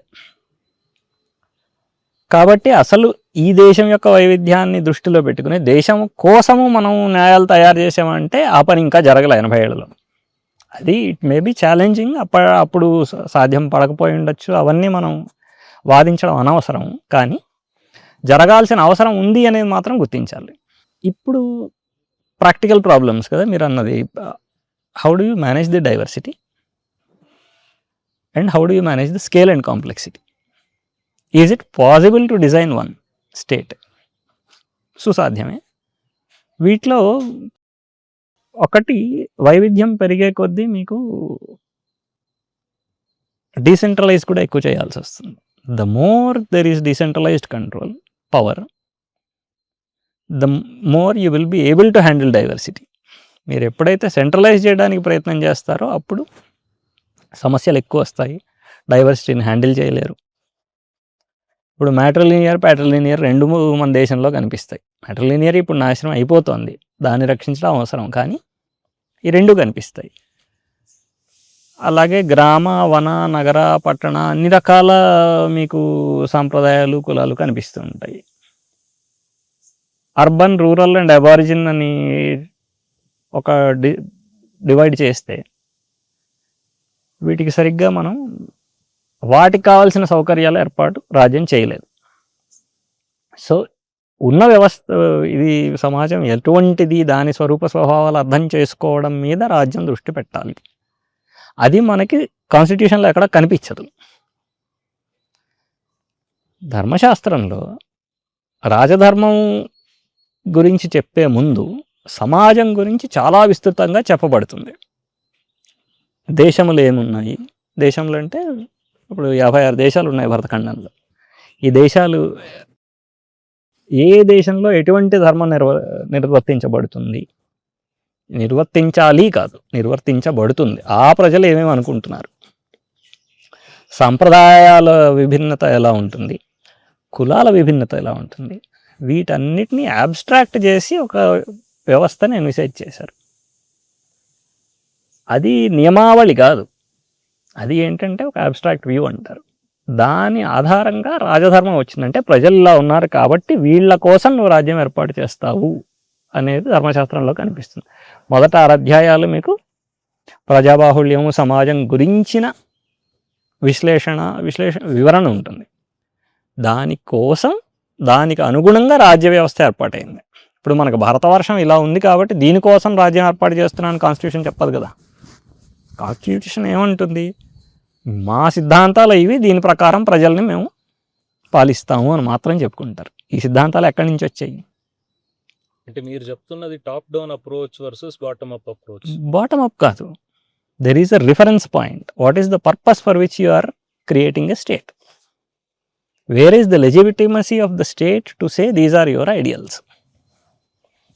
కాబట్టి అసలు ఈ దేశం యొక్క వైవిధ్యాన్ని దృష్టిలో పెట్టుకుని దేశం కోసము మనం న్యాయాలు తయారు చేసామంటే ఆ పని ఇంకా జరగలే 80 ఏళ్ళలో. అది ఇట్ మే బీ ఛాలెంజింగ్, అప్పుడు సాధ్యం పడకపోయి ఉండొచ్చు. అవన్నీ మనం వాదించడం అనవసరం, కానీ జరగాల్సిన అవసరం ఉంది అనేది మాత్రం గుర్తించాలి. ఇప్పుడు ప్రాక్టికల్ ప్రాబ్లమ్స్ కదా మీరు అన్నది. How do you manage the diversity and how do you manage the scale and complexity? Is it possible to design one state? సుసాధ్యమే. వీటిలో ఒకటి, వైవిధ్యం పెరిగే కొద్దీ మీకు డీసెంట్రలైజ్ కూడా ఎక్కువ చేయాల్సి వస్తుంది. The more there is decentralised control power, the more you will be able to handle diversity. మీరు ఎప్పుడైతే సెంట్రలైజ్ చేయడానికి ప్రయత్నం చేస్తారో అప్పుడు సమస్యలు ఎక్కువ వస్తాయి, డైవర్సిటీని హ్యాండిల్ చేయలేరు. ఇప్పుడు మ్యాట్రిలినియర్, ప్యాట్రిలినియర్ రెండు మన దేశంలో కనిపిస్తాయి. మ్యాట్రిలినియర్ ఇప్పుడు నాశనం అయిపోతుంది, దాన్ని రక్షించడం అవసరం, కానీ ఈ రెండు కనిపిస్తాయి. అలాగే గ్రామ, వన, నగర, పట్టణ అన్ని రకాల మీకు సాంప్రదాయాలు, కులాలు కనిపిస్తూ ఉంటాయి. అర్బన్, రూరల్ అండ్ అబారిజిన్ అని ఒక డివైడ్ చేస్తే వీటికి సరిగ్గా మనం వాటికి కావాల్సిన సౌకర్యాల ఏర్పాటు రాజ్యం చేయలేదు. సో ఉన్న వ్యవస్థ, ఇది సమాజం ఎటువంటిది, దాని స్వరూప స్వభావాలు అర్థం చేసుకోవడం మీద రాజ్యం దృష్టి పెట్టాలి. అది మనకి కాన్స్టిట్యూషన్లో ఎక్కడ కనిపించదు. ధర్మశాస్త్రంలో రాజధర్మం గురించి చెప్పే ముందు సమాజం గురించి చాలా విస్తృతంగా చెప్పబడుతుంది. దేశములు ఏమున్నాయి, దేశంలో అంటే ఇప్పుడు 56 దేశాలు ఉన్నాయి భరతఖండంలో. ఈ దేశాలు, ఏ దేశంలో ఎటువంటి ధర్మం నిర్వర్తించబడుతుంది, నిర్వర్తించాలి కాదు, నిర్వర్తించబడుతుంది, ఆ ప్రజలు ఏమేమి అనుకుంటున్నారు, సాంప్రదాయాల విభిన్నత ఎలా ఉంటుంది, కులాల విభిన్నత ఎలా ఉంటుంది, వీటన్నిటినీ అబ్స్ట్రాక్ట్ చేసి ఒక వ్యవస్థని ఎన్విసైజ్ చేశారు. అది నియమావళి కాదు, అది ఏంటంటే ఒక అబ్స్ట్రాక్ట్ వ్యూ అంటారు. దాని ఆధారంగా రాజధర్మం వచ్చిందంటే ప్రజల్లో ఉన్నారు కాబట్టి వీళ్ళ కోసం నువ్వు రాజ్యం ఏర్పాటు చేస్తావు అనేది ధర్మశాస్త్రంలో కనిపిస్తుంది. మొదట 6 అధ్యాయాలు మీకు ప్రజాబాహుళ్యము, సమాజం గురించిన విశ్లేషణ వివరణ ఉంటుంది. దానికోసం, దానికి అనుగుణంగా రాజ్య వ్యవస్థ ఏర్పాటైంది. ఇప్పుడు మనకు భారతవర్షం ఇలా ఉంది కాబట్టి దీనికోసం రాజ్యం ఏర్పాటు చేస్తున్నాను కాన్స్టిట్యూషన్ చెప్పదు కదా. కాన్స్టిట్యూషన్ ఏమంటుంది, మా సిద్ధాంతాలు ఇవి, దీని ప్రకారం ప్రజల్ని మేము పాలిస్తాము అని మాత్రం చెప్పుకుంటారు. ఈ సిద్ధాంతాలు ఎక్కడి నుంచి వచ్చాయి? అంటే మీరు చెప్తున్నది top down approach versus bottom up approach. Bottom up కాదు, there is a reference point. What is the purpose for which you are creating a state? Where is the legitimacy of the state to say these are your ideals?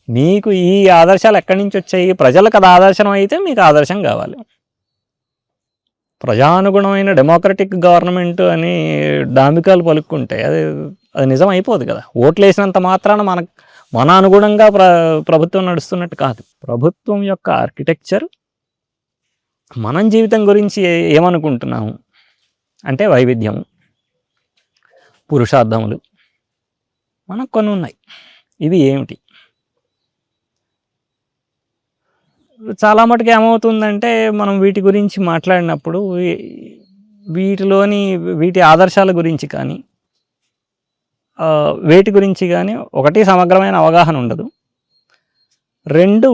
మీకు ఈ ఆదర్శాలు ఎక్కడి నుంచి వచ్చాయి? ప్రజలకు అది ఆదర్శం అయితే మీకు ఆదర్శం కావాలి. ప్రజానుగుణమైన డెమోక్రటిక్ గవర్నమెంట్ అని డాంబికాలు పలుక్కుంటే అది నిజం అయిపోదు కదా. ఓట్లు వేసినంత మాత్రాన మన అనుగుణంగా ప్రభుత్వం నడుస్తున్నట్టు కాదు. ప్రభుత్వం యొక్క ఆర్కిటెక్చర్, మనం జీవితం గురించి ఏమనుకుంటున్నాము అంటే వైవిధ్యము, పురుషార్థములు మనకు కొన్ని ఉన్నాయి. ఇవి ఏమిటి? చాలా మటుకు ఏమవుతుందంటే మనం వీటి గురించి మాట్లాడినప్పుడు వీటి ఆదర్శాల గురించి కానీ వేటి గురించి కానీ ఒకటి సమగ్రమైన అవగాహన ఉండదు. 2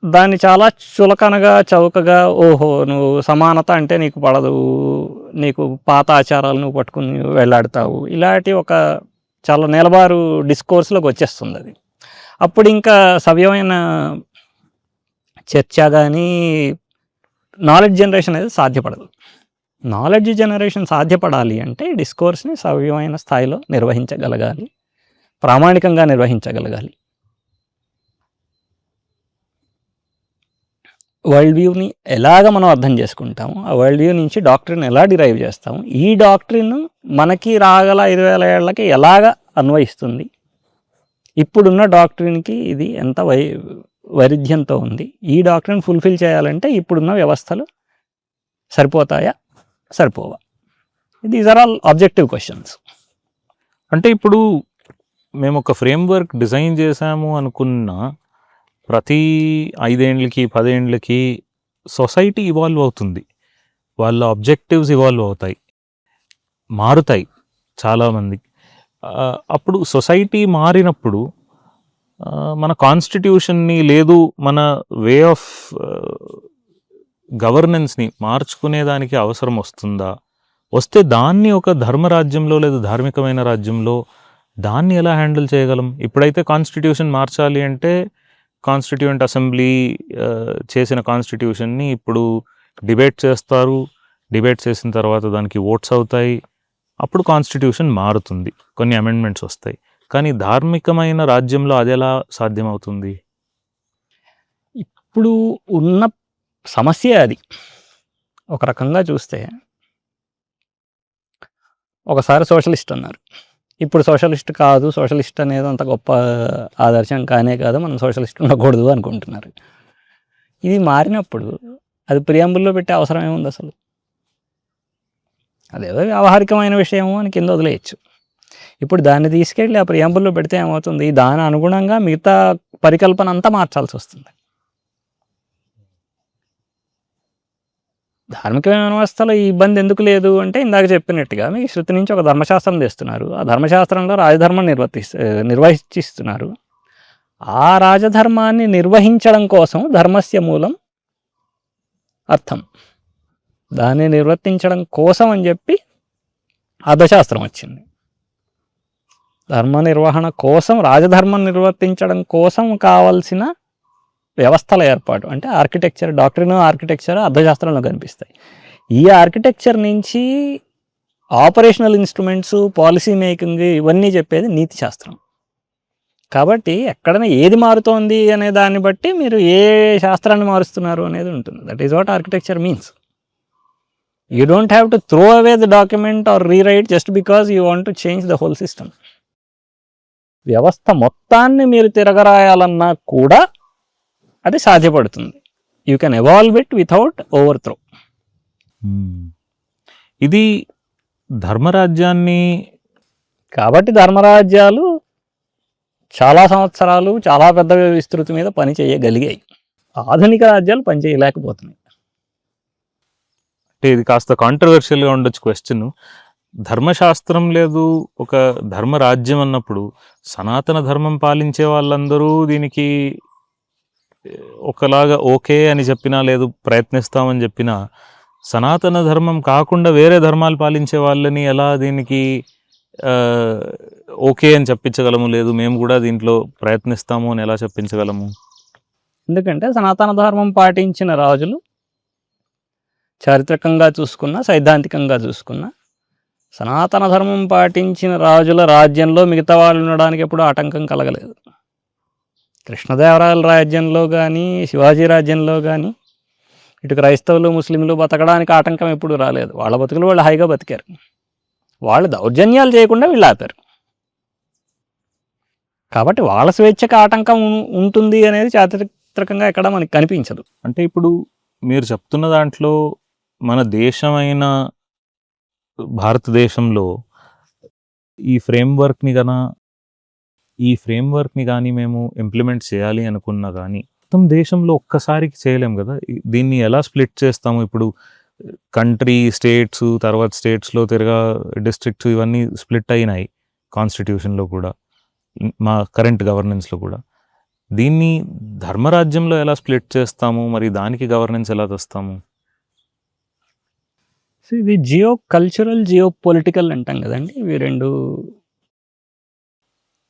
దాన్ని చాలా చులకనగా, చౌకగా, ఓహో నువ్వు సమానత అంటే నీకు పడదు, నీకు పాత ఆచారాలు నువ్వు పట్టుకుని వెళ్ళాడుతావు, ఇలాంటి ఒక చాలా నేలబారు డిస్కోర్స్లోకి వచ్చేస్తుంది అది. అప్పుడు ఇంకా సవ్యమైన చర్చ కానీ నాలెడ్జ్ జనరేషన్ అనేది సాధ్యపడదు. నాలెడ్జ్ జనరేషన్ సాధ్యపడాలి అంటే డిస్కోర్స్ని సవ్యమైన స్థాయిలో నిర్వహించగలగాలి, ప్రామాణికంగా నిర్వహించగలగాలి. వరల్డ్ వ్యూని ఎలాగ మనం అర్థం చేసుకుంటాము, ఆ వరల్డ్ వ్యూ నుంచి డాక్ట్రిన్ ఎలా డిరైవ్ చేస్తాము, ఈ డాక్ట్రిన్ మనకి రాగల 20,000 ఏళ్ళకి ఎలాగ అన్వయిస్తుంది, ఇప్పుడున్న డాక్ట్రిన్కి ఇది ఎంత వైరుధ్యంతో ఉంది, ఈ డాక్ట్రిన్ ఫుల్ఫిల్ చేయాలంటే ఇప్పుడున్న వ్యవస్థలు సరిపోతాయా, సరిపోవా? These are all objective questions. అంటే ఇప్పుడు మేము ఒక ఫ్రేమ్వర్క్ డిజైన్ చేసాము అనుకున్న ప్రతి 5 ఏళ్ళకి 10 ఏళ్ళకి సొసైటీ ఇవాల్వ్ అవుతుంది, వాళ్ళ ఆబ్జెక్టివ్స్ ఇవాల్వ్ అవుతాయి, మారుతాయి. చాలామంది. అప్పుడు సొసైటీ మారినప్పుడు మన కాన్స్టిట్యూషన్ని లేదు మన వే ఆఫ్ గవర్నెన్స్ని మార్చుకునేదానికి అవసరం వస్తుందా? వస్తే దాన్ని ఒక ధర్మరాజ్యంలో లేదా ధార్మికమైన రాజ్యంలో దాన్ని ఎలా హ్యాండిల్ చేయగలం? ఇప్పుడైతే కాన్స్టిట్యూషన్ మార్చాలి అంటే కాన్స్టిట్యూయెంట్ అసెంబ్లీ చేసిన కాన్స్టిట్యూషన్ని ఇప్పుడు డిబేట్ చేస్తారు. డిబేట్ చేసిన తర్వాత దానికి ఓట్స్ అవుతాయి. అప్పుడు కాన్స్టిట్యూషన్ మారుతుంది, కొన్ని అమెండ్మెంట్స్ వస్తాయి. కానీ ధార్మికమైన రాజ్యంలో అది ఎలా సాధ్యమవుతుంది? ఇప్పుడు ఉన్న సమస్య అది. ఒక రకంగా చూస్తే ఒకసారి సోషలిస్ట్ అన్నారు, ఇప్పుడు సోషలిస్ట్ కాదు, సోషలిస్ట్ అనేది అంత గొప్ప ఆదర్శం కానే కాదు, మనం సోషలిస్ట్ ఉండకూడదు అనుకుంటున్నారు. ఇది మారినప్పుడు అది ప్రియంబుల్లో పెట్టే అవసరం ఏముంది అసలు? అదేదో వ్యావహారికమైన విషయము అని కింద వదిలేయచ్చు. ఇప్పుడు దాన్ని తీసుకెళ్ళి ఆ ప్రియంబుల్లో పెడితే ఏమవుతుంది? దాని అనుగుణంగా మిగతా పరికల్పన అంతా మార్చాల్సి వస్తుంది. ధార్మికమైన వ్యవస్థలో ఈ ఇబ్బంది ఎందుకు లేదు అంటే, ఇందాక చెప్పినట్టుగా మీకు శృతి నుంచి ఒక ధర్మశాస్త్రం తెస్తున్నారు. ఆ ధర్మశాస్త్రంలో రాజధర్మం నిర్వహిస్తున్నారు. ఆ రాజధర్మాన్ని నిర్వహించడం కోసం ధర్మస్య మూలం అర్థం, దాన్ని నిర్వర్తించడం కోసం అని చెప్పి అర్థశాస్త్రం వచ్చింది. ధర్మ నిర్వహణ కోసం, రాజధర్మం నిర్వర్తించడం కోసం కావాల్సిన వ్యవస్థల ఏర్పాటు అంటే ఆర్కిటెక్చర్, డాక్ట్రిన్ ఆర్కిటెక్చర్ అర్థశాస్త్రంలో కనిపిస్తాయి. ఈ ఆర్కిటెక్చర్ నుంచి ఆపరేషనల్ ఇన్స్ట్రుమెంట్స్, పాలసీ మేకింగ్ ఇవన్నీ చెప్పేది నీతి శాస్త్రం. కాబట్టి ఎక్కడైనా ఏది మారుతోంది అనే దాన్ని బట్టి మీరు ఏ శాస్త్రాన్ని మారుస్తున్నారు అనేది ఉంటుంది. That is what architecture means. You don't have to throw away the document are rewrite just because you want to change the whole system. వ్యవస్థ మొత్తాన్ని మీరు తిరగరాయాలన్నా కూడా అది సాధ్యపడుతుంది. You can evolve it without over throw. ఇది ధర్మరాజ్యాన్ని, కాబట్టి ధర్మరాజ్యాలు చాలా సంవత్సరాలు చాలా పెద్ద విస్తృతి మీద పని చేయగలిగాయి. ఆధునిక రాజ్యాలు పని చేయలేకపోతున్నాయి. అంటే ఇది కాస్త కాంట్రవర్షియల్గా ఉండొచ్చు క్వశ్చన్. ధర్మశాస్త్రం లేదు, ఒక ధర్మరాజ్యం అన్నప్పుడు సనాతన ధర్మం పాలించే వాళ్ళందరూ దీనికి ఒకలాగా ఓకే అని చెప్పినా, లేదు ప్రయత్నిస్తామని చెప్పినా, సనాతన ధర్మం కాకుండా వేరే ధర్మాలు పాలించే వాళ్ళని ఎలా దీనికి ఓకే అని చెప్పించగలము? లేదు మేము కూడా దీంట్లో ప్రయత్నిస్తాము అని ఎలా చెప్పించగలము? ఎందుకంటే సనాతన ధర్మం పాటించిన రాజులు చారిత్రకంగా చూసుకున్నా, సైద్ధాంతికంగా చూసుకున్నా, సనాతన ధర్మం పాటించిన రాజుల రాజ్యంలో మిగతా వాళ్ళు ఉండడానికి ఎప్పుడూ ఆటంకం కలగలేదు. కృష్ణదేవరాయల రాజ్యంలో కానీ, శివాజీ రాజ్యంలో కానీ ఇటు క్రైస్తవులు, ముస్లింలు బతకడానికి ఆటంకం ఎప్పుడు రాలేదు. వాళ్ళ బతుకులు వాళ్ళు హాయిగా బతికారు. వాళ్ళు దౌర్జన్యాలు చేయకుండా వీళ్ళు ఆపారు. కాబట్టి వాళ్ళ స్వేచ్ఛకు ఆటంకం ఉంటుంది అనేది చారిత్రకంగా ఎక్కడ మనకి కనిపించదు. అంటే ఇప్పుడు మీరు చెప్తున్న దాంట్లో మన దేశమైన భారతదేశంలో ఈ ఫ్రేమ్వర్క్ని కానీ మేము ఇంప్లిమెంట్ చేయాలి అనుకున్నా కానీ మొత్తం దేశంలో ఒక్కసారికి చేయలేం కదా. దీన్ని ఎలా స్ప్లిట్ చేస్తాము? ఇప్పుడు కంట్రీ, స్టేట్స్, తర్వాత స్టేట్స్లో తిరగా డిస్ట్రిక్ట్స్ ఇవన్నీ స్ప్లిట్ అయినాయి కాన్స్టిట్యూషన్లో కూడా, మా కరెంట్ గవర్నెన్స్లో కూడా. దీన్ని ధర్మరాజ్యంలో ఎలా స్ప్లిట్ చేస్తాము? మరి దానికి గవర్నెన్స్ ఎలా తెస్తాము? సో ఇది జియో కల్చరల్, జియో పొలిటికల్ అంటాం కదండి.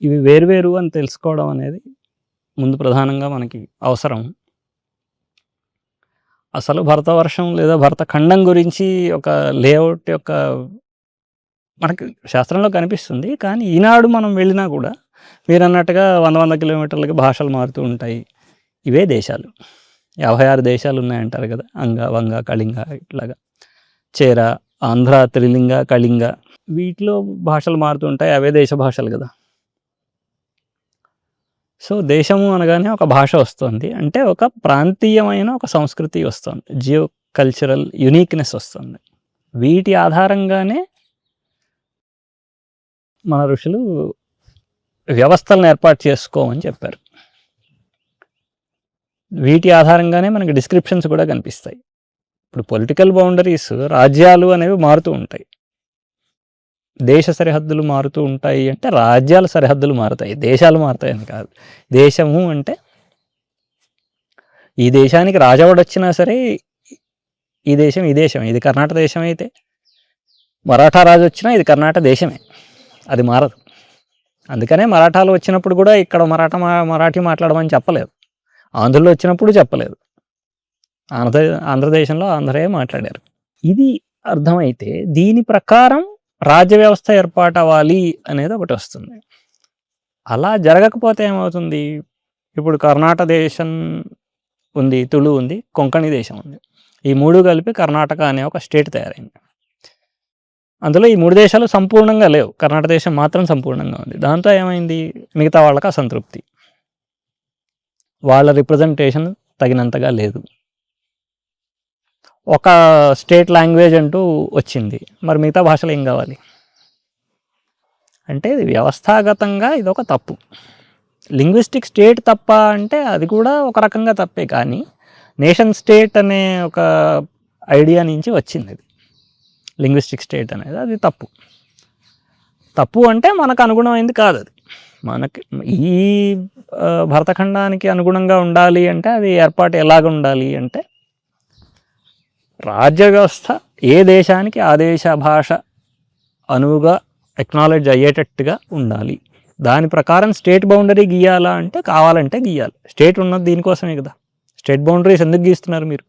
ఇవి వేరువేరు అని తెలుసుకోవడం అనేది ముందు ప్రధానంగా మనకి అవసరం. అసలు భరతవర్షం లేదా భరతఖండం గురించి ఒక లేఅవుట్ యొక్క మనకి శాస్త్రంలో కనిపిస్తుంది. కానీ ఈనాడు మనం వెళ్ళినా కూడా మీరు అన్నట్టుగా 100 కిలోమీటర్లకి భాషలు మారుతూ ఉంటాయి. ఇవే దేశాలు, 56 దేశాలు ఉన్నాయంటారు కదా. అంగ, వంగ, కళింగ, ఇట్లాగా చేర, ఆంధ్ర, త్రిలింగ, కళింగ, వీటిలో భాషలు మారుతూ ఉంటాయి. అవే దేశ భాషలు కదా. సో దేశము అనగానే ఒక భాష వస్తుంది, అంటే ఒక ప్రాంతీయమైన ఒక సంస్కృతి వస్తుంది, జియో కల్చరల్ యునీక్నెస్ వస్తుంది. వీటి ఆధారంగానే మన ఋషులు వ్యవస్థలను ఏర్పాటు చేసుకోమని చెప్పారు. వీటి ఆధారంగానే మనకి డిస్క్రిప్షన్స్ కూడా కనిపిస్తాయి. ఇప్పుడు పొలిటికల్ బౌండరీస్, రాజ్యాలు అనేవి మారుతూ ఉంటాయి. దేశ సరిహద్దులు మారుతూ ఉంటాయి అంటే రాజ్యాల సరిహద్దులు మారుతాయి, దేశాలు మారుతాయని కాదు. దేశము అంటే ఈ దేశానికి రాజవాడు వచ్చినా సరే ఈ దేశం ఇది కర్ణాటక దేశం అయితే మరాఠా రాజు వచ్చినా ఇది కర్ణాటక దేశమే, అది మారదు. అందుకనే మరాఠాలు వచ్చినప్పుడు కూడా ఇక్కడ మరాఠీ మాట్లాడమని చెప్పలేదు, ఆంధ్రులు వచ్చినప్పుడు చెప్పలేదు, ఆంధ్రదేశంలో ఆంధ్రయే మాట్లాడారు. ఇది అర్థమైతే దీని ప్రకారం రాజ్య వ్యవస్థ ఏర్పాటు అవ్వాలి అనేది ఒకటి వస్తుంది. అలా జరగకపోతే ఏమవుతుంది, ఇప్పుడు కర్ణాటక దేశం ఉంది, తుళు ఉంది, కొంకణి దేశం ఉంది, ఈ మూడు కలిపి కర్ణాటక అనే ఒక స్టేట్ తయారైంది. అందులో ఈ మూడు దేశాలు సంపూర్ణంగా లేవు, కర్ణాటక దేశం మాత్రం సంపూర్ణంగా ఉంది. దాంతో ఏమైంది, మిగతా వాళ్ళకి అసంతృప్తి, వాళ్ళ రిప్రజెంటేషన్ తగినంతగా లేదు. ఒక స్టేట్ లాంగ్వేజ్ అంటూ వచ్చింది, మరి మిగతా భాషలు ఏం కావాలి అంటే ఇది వ్యవస్థాగతంగా ఇదొక తప్పు. లింగ్విస్టిక్ స్టేట్ తప్ప అంటే అది కూడా ఒక రకంగా తప్పే, కానీ నేషన్ స్టేట్ అనే ఒక ఐడియా నుంచి వచ్చింది అది. లింగ్విస్టిక్ స్టేట్ అనేది అది తప్పు అంటే మనకు అనుగుణమైంది కాదు. అది మనకి ఈ భరతఖండానికి అనుగుణంగా ఉండాలి అంటే అది ఏర్పాటు ఎలాగ ఉండాలి అంటే రాజ్య వ్యవస్థ ఏ దేశానికి ఆ దేశ భాష అనువుగా ఎక్నాలెడ్జ్ అయ్యేటట్టుగా ఉండాలి. దాని ప్రకారం స్టేట్ బౌండరీ గీయాలా అంటే కావాలంటే గీయాలి. స్టేట్ ఉన్నది దీనికోసమే కదా. స్టేట్ బౌండరీస్ ఎందుకు గీస్తున్నారు మీరు?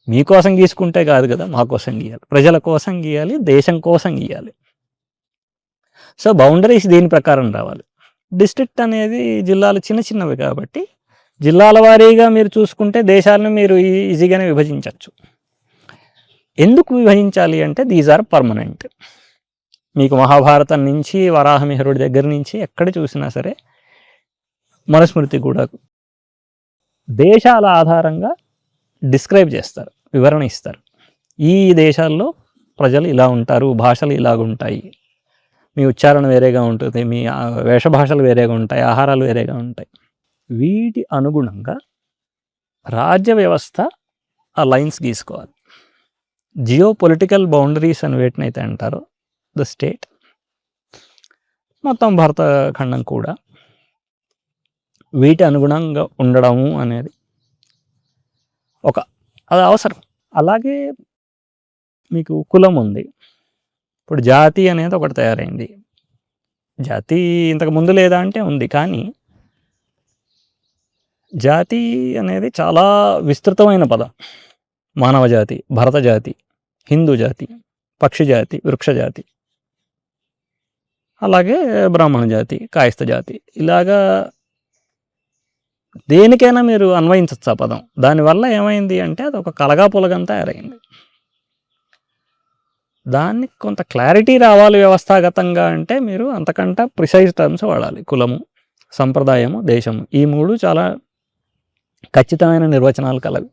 మీకోసం గీసుకుంటే కాదు కదా, మా కోసం గీయాలి, ప్రజల కోసం గీయాలి, దేశం కోసం గీయాలి. సో బౌండరీస్ దీని ప్రకారం రావాలి. డిస్ట్రిక్ట్ అనేది జిల్లాలు చిన్నవి కాబట్టి జిల్లాల వారీగా మీరు చూసుకుంటే దేశాలను మీరు ఈజీగానే విభజించవచ్చు. ఎందుకు విభజించాలి అంటే దీస్ ఆర్ పర్మనెంట్. మీకు మహాభారతం నుంచి వరాహమిహిరుడి దగ్గర నుంచి ఎక్కడ చూసినా సరే మనుస్మృతి కూడా దేశాల ఆధారంగా డిస్క్రైబ్ చేస్తారు, వివరణ ఇస్తారు. ఈ దేశాల్లో ప్రజలు ఇలా ఉంటారు, భాషలు ఇలాగుంటాయి, మీ ఉచ్చారణ వేరేగా ఉంటుంది, మీ వేషభాషలు వేరేగా ఉంటాయి, ఆహారాలు వేరేగా ఉంటాయి. వీటి అనుగుణంగా రాజ్య వ్యవస్థ ఆ లైన్స్ గీసుకోవాలి. జియో పొలిటికల్ బౌండరీస్ అని వేటినైతే అంటారో ద స్టేట్, మొత్తం భారతఖండం కూడా వీటి అనుగుణంగా ఉండడము అనేది అది అవసరం. అలాగే మీకు కులం ఉంది, ఇప్పుడు జాతి అనేది ఒకటి తయారైంది. జాతి ఇంతకు ముందు లేదా అంటే ఉంది, కానీ జాతి అనేది చాలా విస్తృతమైన పదం. మానవ జాతి, భరత జాతి, హిందూ జాతి, పక్షి జాతి, వృక్ష జాతి, అలాగే బ్రాహ్మణ జాతి, కాయస్థ జాతి, ఇలాగా దేనికైనా మీరు అన్వయించవచ్చు ఆ పదం. దానివల్ల ఏమైంది అంటే అది ఒక కలగా పొలగంతా తయారైంది. దానికి కొంత క్లారిటీ రావాలి వ్యవస్థాగతంగా అంటే మీరు అంతకంటే ప్రిసైజ్ టర్మ్స్ వాడాలి. కులము, సంప్రదాయము, దేశము, ఈ మూడు చాలా ఖచ్చితమైన నిర్వచనాలు కలవి.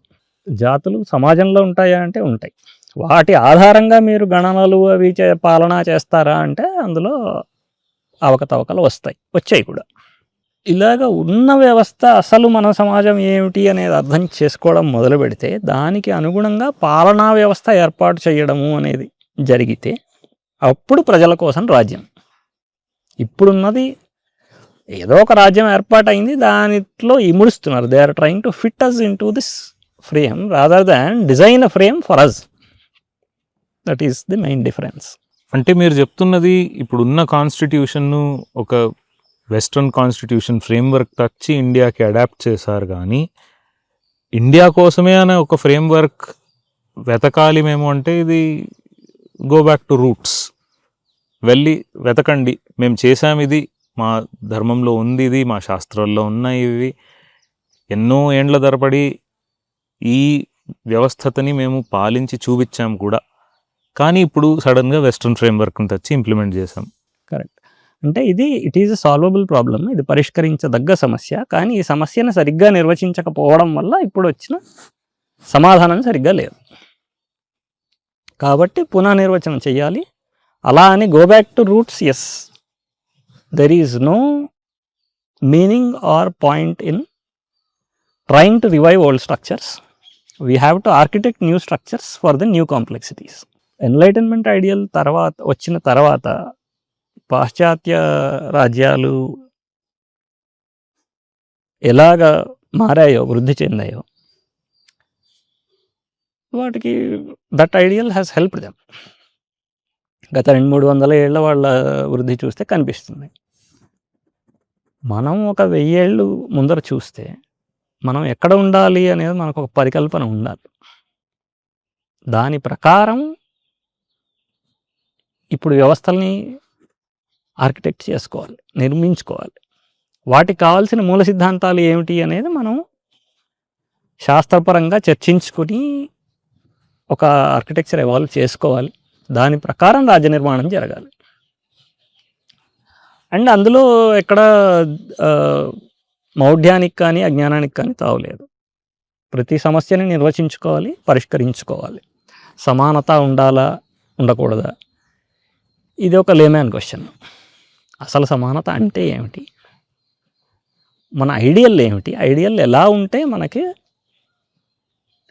జాతులు సమాజంలో ఉంటాయా అంటే ఉంటాయి. వాటి ఆధారంగా మీరు గణనలు అవి పాలన చేస్తారా అంటే అందులో అవకతవకలు వచ్చాయి కూడా. ఇలాగ ఉన్న వ్యవస్థ అసలు మన సమాజం ఏమిటి అనేది అర్థం చేసుకోవడం మొదలు పెడితే దానికి అనుగుణంగా పాలనా వ్యవస్థ ఏర్పాటు చేయడము అనేది జరిగితే అప్పుడు ప్రజల కోసం రాజ్యం. ఇప్పుడున్నది ఏదో ఒక రాజ్యం ఏర్పాటైంది, దానిలో ఇముడుస్తున్నారు. They are trying to fit us in to this frame rather than design a frame for us. That is the main difference. అంటే మీరు చెప్తున్నది ఇప్పుడున్న కాన్స్టిట్యూషన్ను ఒక వెస్ట్రన్ కాన్స్టిట్యూషన్ ఫ్రేమ్వర్క్ తెచ్చి ఇండియాకి అడాప్ట్ చేశారు, కానీ ఇండియా కోసమే అనే ఒక ఫ్రేమ్వర్క్ వెతకాలి మేము అంటే ఇది గో బ్యాక్ టు రూట్స్. వెళ్ళి వెతకండి, మేము చేసాం, ఇది మా ధర్మంలో ఉంది, ఇది మా శాస్త్రాల్లో ఉన్నాయి, ఇవి ఎన్నో ఏండ్ల తరబడి ఈ వ్యవస్థతని మేము పాలించి చూపించాం కూడా, కానీ ఇప్పుడు సడన్గా వెస్ట్రన్ ఫ్రేమ్వర్క్ని తెచ్చి ఇంప్లిమెంట్ చేసాం. కరెక్ట్. అంటే it is a solvable problem, ఇది పరిష్కరించదగ్గ సమస్య. కానీ ఈ సమస్యను సరిగ్గా నిర్వచించకపోవడం వల్ల ఇప్పుడు వచ్చిన సమాధానం సరిగ్గా లేదు. కాబట్టి పునర్నిర్వచనం చేయాలి. అలా అని go back to roots, yes, there is no meaning or point in trying to revive old structures. We have to architect new structures for the new complexities. Enlightenment ideal వచ్చిన తర్వాత పాశ్చాత్య రాజ్యాలు ఎలాగ మారాయో, వృద్ధి చెందాయో, వాటికి that ideal has helped them. గత 200-300 ఏళ్ళ వాళ్ళ వృద్ధి చూస్తే కనిపిస్తుంది. మనం ఒక 1000 ఏళ్ళు ముందర చూస్తే మనం ఎక్కడ ఉండాలి అనేది మనకు ఒక పరికల్పన ఉండాలి. దాని ప్రకారం ఇప్పుడు వ్యవస్థల్ని ఆర్కిటెక్ట్ చేసుకోవాలి, నిర్మించుకోవాలి. వాటికి కావాల్సిన మూల సిద్ధాంతాలు ఏమిటి అనేది మనం శాస్త్రపరంగా చర్చించుకొని ఒక ఆర్కిటెక్చర్ ఎవాల్వ్ చేసుకోవాలి. దాని ప్రకారం రాజ్య నిర్మాణం జరగాలి. అండ్ అందులో ఎక్కడ మౌఢ్యానికి కానీ అజ్ఞానానికి కానీ తావులేదు. ప్రతి సమస్యని నిర్వచించుకోవాలి, పరిష్కరించుకోవాలి. సమానత ఉండాలా, ఉండకూడదా, ఇది ఒక లేమ్యాన్ క్వశ్చన్. అసలు సమానత అంటే ఏమిటి, మన ఐడియల్ ఏమిటి, ఐడియల్ ఎలా ఉంటే మనకి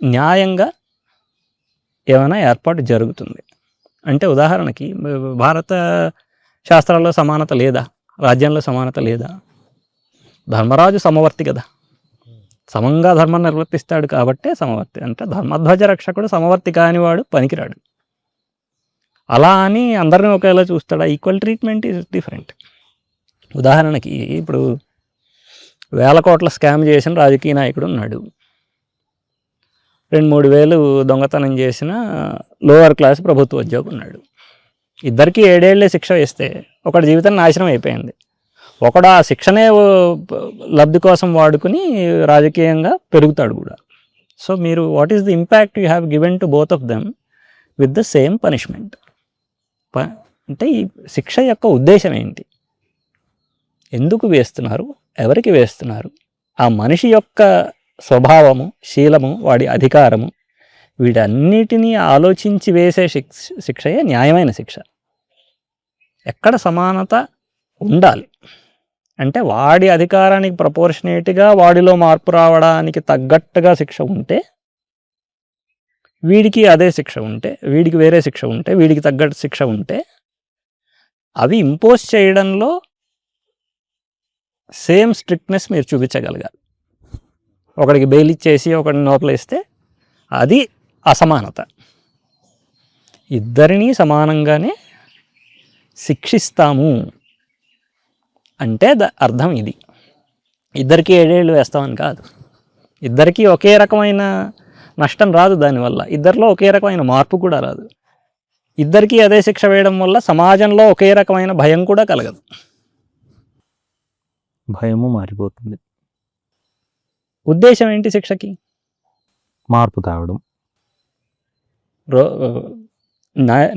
న్యాయంగా ఏమైనా ఏర్పాటు జరుగుతుంది. అంటే ఉదాహరణకి భారత శాస్త్రాల్లో సమానత లేదా, రాజ్యంలో సమానత లేదా? ధర్మరాజు సమవర్తి కదా, సమంగా ధర్మం నిర్వర్తిస్తాడు కాబట్టే సమవర్తి. అంటే ధర్మధ్వజ రక్షకుడు సమవర్తి కానివాడు పనికిరాడు. అలా అని అందరిని ఒకేలా చూస్తాడా? Equal treatment is different. ఉదాహరణకి ఇప్పుడు 1000 కోట్ల స్కామ్ చేసిన రాజకీయ నాయకుడు ఉన్నాడు, 2-3 వేలు దొంగతనం చేసిన లోవర్ క్లాస్ ప్రభుత్వ ఉద్యోగి ఉన్నాడు. ఇద్దరికి 7 ఏళ్లే శిక్ష వేస్తే ఒకటి జీవితం నాశనం అయిపోయింది. ఒకడు ఆ శిక్షనే లబ్ధి కోసం వాడుకుని రాజకీయంగా పెరుగుతాడు కూడా. సో మీరు what is the impact you have given to both of them with the same punishment? అంటే ఈ శిక్ష యొక్క ఉద్దేశం ఏంటి, ఎందుకు వేస్తున్నారు, ఎవరికి వేస్తున్నారు, ఆ మనిషి యొక్క స్వభావము, శీలము, వాడి అధికారము, వీటన్నిటినీ ఆలోచించి వేసే శిక్షయే న్యాయమైన శిక్ష. ఎక్కడ సమానత ఉండాలి అంటే వాడి అధికారానికి ప్రపోర్షనేట్గా వాడిలో మార్పు రావడానికి తగ్గట్టుగా శిక్ష ఉంటే, వీడికి అదే శిక్ష ఉంటే, వీడికి వేరే శిక్ష ఉంటే, వీడికి తగ్గట్టు శిక్ష ఉంటే, అవి ఇంపోజ్ చేయడంలో సేమ్ స్ట్రిక్ట్నెస్ మీరు చూపించగలగాలి. ఒకడికి బెయిల్ ఇచ్చేసి ఒకడిని లోపలేస్తే అది అసమానత. ఇద్దరినీ సమానంగానే శిక్షిస్తాము అంటే అర్థం ఇది. ఇద్దరికీ 7 ఏళ్ళు వేస్తామని కాదు, ఇద్దరికీ ఒకే రకమైన నష్టం రాదు దానివల్ల, ఇద్దరిలో ఒకే రకమైన మార్పు కూడా రాదు. ఇద్దరికీ అదే శిక్ష వేయడం వల్ల సమాజంలో ఒకే రకమైన భయం కూడా కలగదు, భయము మారిపోతుంది. ఉద్దేశం ఏంటి శిక్షకి? మార్పు తేవడం.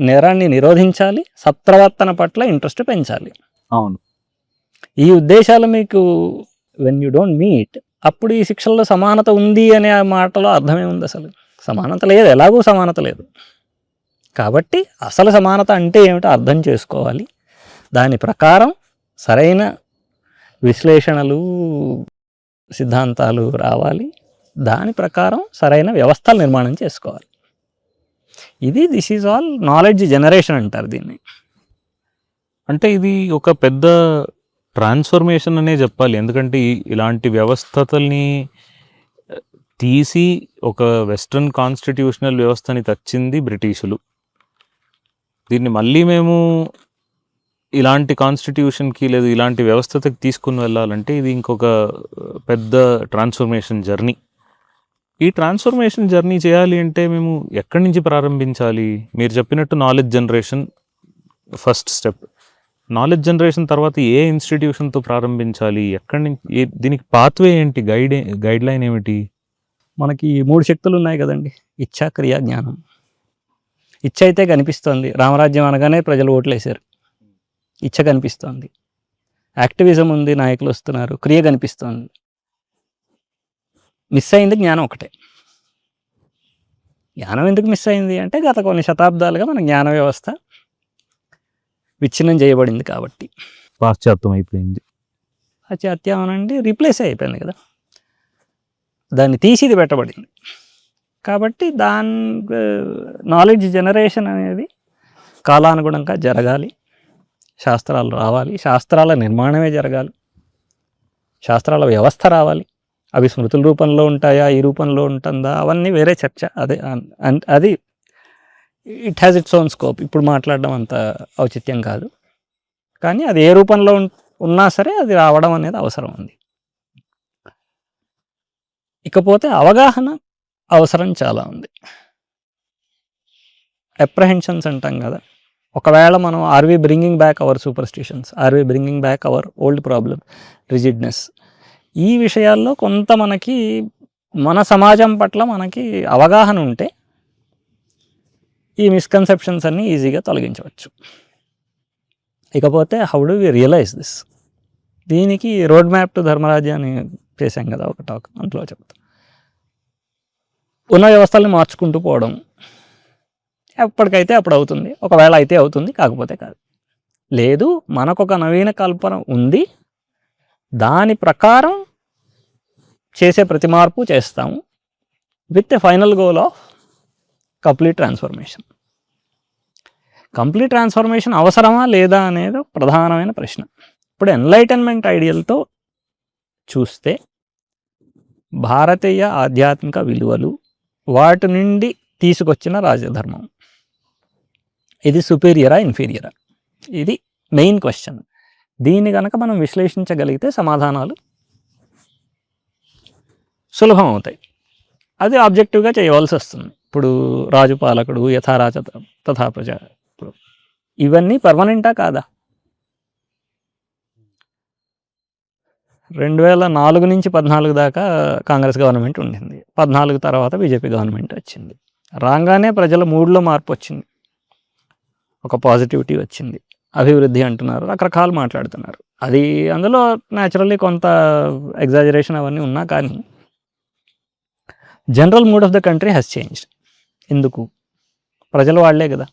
నేరాన్ని నిరోధించాలి, సత్ప్రవర్తన పట్ల ఇంట్రెస్ట్ పెంచాలి. అవును, ఈ ఉద్దేశాలు మీకు వెన్ యూ డోంట్ మీట్, అప్పుడు ఈ శిక్షల్లో సమానత ఉంది అనే ఆ మాటలో అర్థమే ఉంది? అసలు సమానత లేదు, ఎలాగూ సమానత లేదు. కాబట్టి అసలు సమానత అంటే ఏమిటో అర్థం చేసుకోవాలి. దాని ప్రకారం సరైన విశ్లేషణలు, సిద్ధాంతాలు రావాలి. దాని ప్రకారం సరైన వ్యవస్థలు నిర్మాణం చేసుకోవాలి. This is all knowledge generation అంటారు దీన్ని. అంటే ఇది ఒక పెద్ద ట్రాన్స్ఫర్మేషన్ అనే చెప్పాలి. ఎందుకంటే ఇలాంటి వ్యవస్థల్ని తీసి ఒక వెస్ట్రన్ కాన్స్టిట్యూషనల్ వ్యవస్థని తెచ్చింది బ్రిటిషులు. దీన్ని మళ్ళీ మేము ఇలాంటి కాన్స్టిట్యూషన్కి లేదా ఇలాంటి వ్యవస్థకి తీసుకుని వెళ్ళాలంటే ఇది ఇంకొక పెద్ద ట్రాన్స్ఫర్మేషన్ జర్నీ. ఈ ట్రాన్స్ఫర్మేషన్ జర్నీ చేయాలి అంటే మేము ఎక్కడి నుంచి ప్రారంభించాలి? మీరు చెప్పినట్టు knowledge generation first step. Knowledge generation తర్వాత ఏ ఇన్స్టిట్యూషన్తో ప్రారంభించాలి, ఎక్కడి నుంచి, దీనికి పాత్వే ఏంటి, గైడ్ లైన్ ఏమిటి? మనకి 3 శక్తులు ఉన్నాయి కదండి, ఇచ్ఛ, క్రియ, జ్ఞానం. ఇచ్ఛ అయితే కనిపిస్తోంది, రామరాజ్యం అనగానే ప్రజలు ఓట్లేశారు, ఇచ్ఛ కనిపిస్తోంది. యాక్టివిజం ఉంది, నాయకులు వస్తున్నారు, క్రియ కనిపిస్తోంది. మిస్ అయింది జ్ఞానం ఒకటే. జ్ఞానం ఎందుకు మిస్ అయింది అంటే గత కొన్ని శతాబ్దాలుగా మన జ్ఞాన వ్యవస్థ విచ్ఛిన్నం చేయబడింది కాబట్టి. పాశ్చాత్యం అయిపోయింది. పాశ్చాత్యం అనండి రీప్లేస్ అయిపోయింది కదా, దాన్ని తీసి ఇది పెట్టబడింది. కాబట్టి దాని నాలెడ్జ్ జనరేషన్ అనేది కాలానుగుణంగా జరగాలి, శాస్త్రాలు రావాలి, శాస్త్రాల నిర్మాణమే జరగాలి, శాస్త్రాల వ్యవస్థ రావాలి. అవి స్మృతుల రూపంలో ఉంటాయా, ఈ రూపంలో ఉంటుందా, అవన్నీ వేరే చర్చ. అది it has its own scope. ఇప్పుడు మాట్లాడడం అంత ఔచిత్యం కాదు, కానీ అది ఏ రూపంలో ఉన్నా సరే అది రావడం అనేది అవసరం ఉంది. ఇకపోతే అవగాహన అవసరం చాలా ఉంది. అప్రహెన్షన్స్ అంటాం కదా, ఒకవేళ మనం are we bringing back our superstitions, are we bringing back our old problem, rigidness, ఈ విషయాల్లో కొంత మనకి మన సమాజం పట్ల మనకి అవగాహన ఉంటే ఈ మిస్కన్సెప్షన్స్ అన్నీ ఈజీగా తొలగించవచ్చు. ఇకపోతే how do we realise this? దీనికి రోడ్ మ్యాప్ టు ధర్మరాజ్యాన్ని చేశాం కదా ఒక టాక్, అందులో చెప్తా. ఉన్న వ్యవస్థల్ని మార్చుకుంటూ పోవడం, ఎప్పటికైతే అప్పుడు అవుతుంది, ఒకవేళ అయితే అవుతుంది, కాకపోతే కాదు. లేదు, మనకొక నవీన కల్పన ఉంది, దాని ప్రకారం చేసే ప్రతి మార్పు చేస్తాము with a final goal of complete transformation. Complete transformation అవసరమా లేదా అనేది ప్రధానమైన ప్రశ్న. ఇప్పుడు ఎన్లైటన్మెంట్ ఐడియల్తో చూస్తే భారతీయ ఆధ్యాత్మిక విలువలు, వాటి నుండి తీసుకొచ్చిన రాజధర్మం, ఇది సుపీరియరా ఇన్ఫీరియరా? ఇది మెయిన్ క్వశ్చన్. దీన్ని కనుక మనం విశ్లేషించగలిగితే సమాధానాలు సులభం అవుతాయి. అది ఆబ్జెక్టివ్గా చేయవలసి వస్తుంది. ఇప్పుడు రాజు పాలకుడు, యథారాజ తథా ప్రజ, ఇవన్నీ పర్మనెంటా కాదా? 2004 నుంచి 14 దాకా కాంగ్రెస్ గవర్నమెంట్ ఉండింది. 14 తర్వాత బీజేపీ గవర్నమెంట్ వచ్చింది. రాగానే ప్రజల మూడ్లో మార్పు వచ్చింది, ఒక పాజిటివిటీ వచ్చింది, అభివృద్ధి అంటున్నారు, రకరకాలు మాట్లాడుతున్నారు. అది అందులో న్యాచురల్లీ కొంత ఎగ్జాజరేషన్ అవన్నీ ఉన్నా కానీ general mood of the country has changed. ఎందుకు? ప్రజలు వాళ్లే కదా.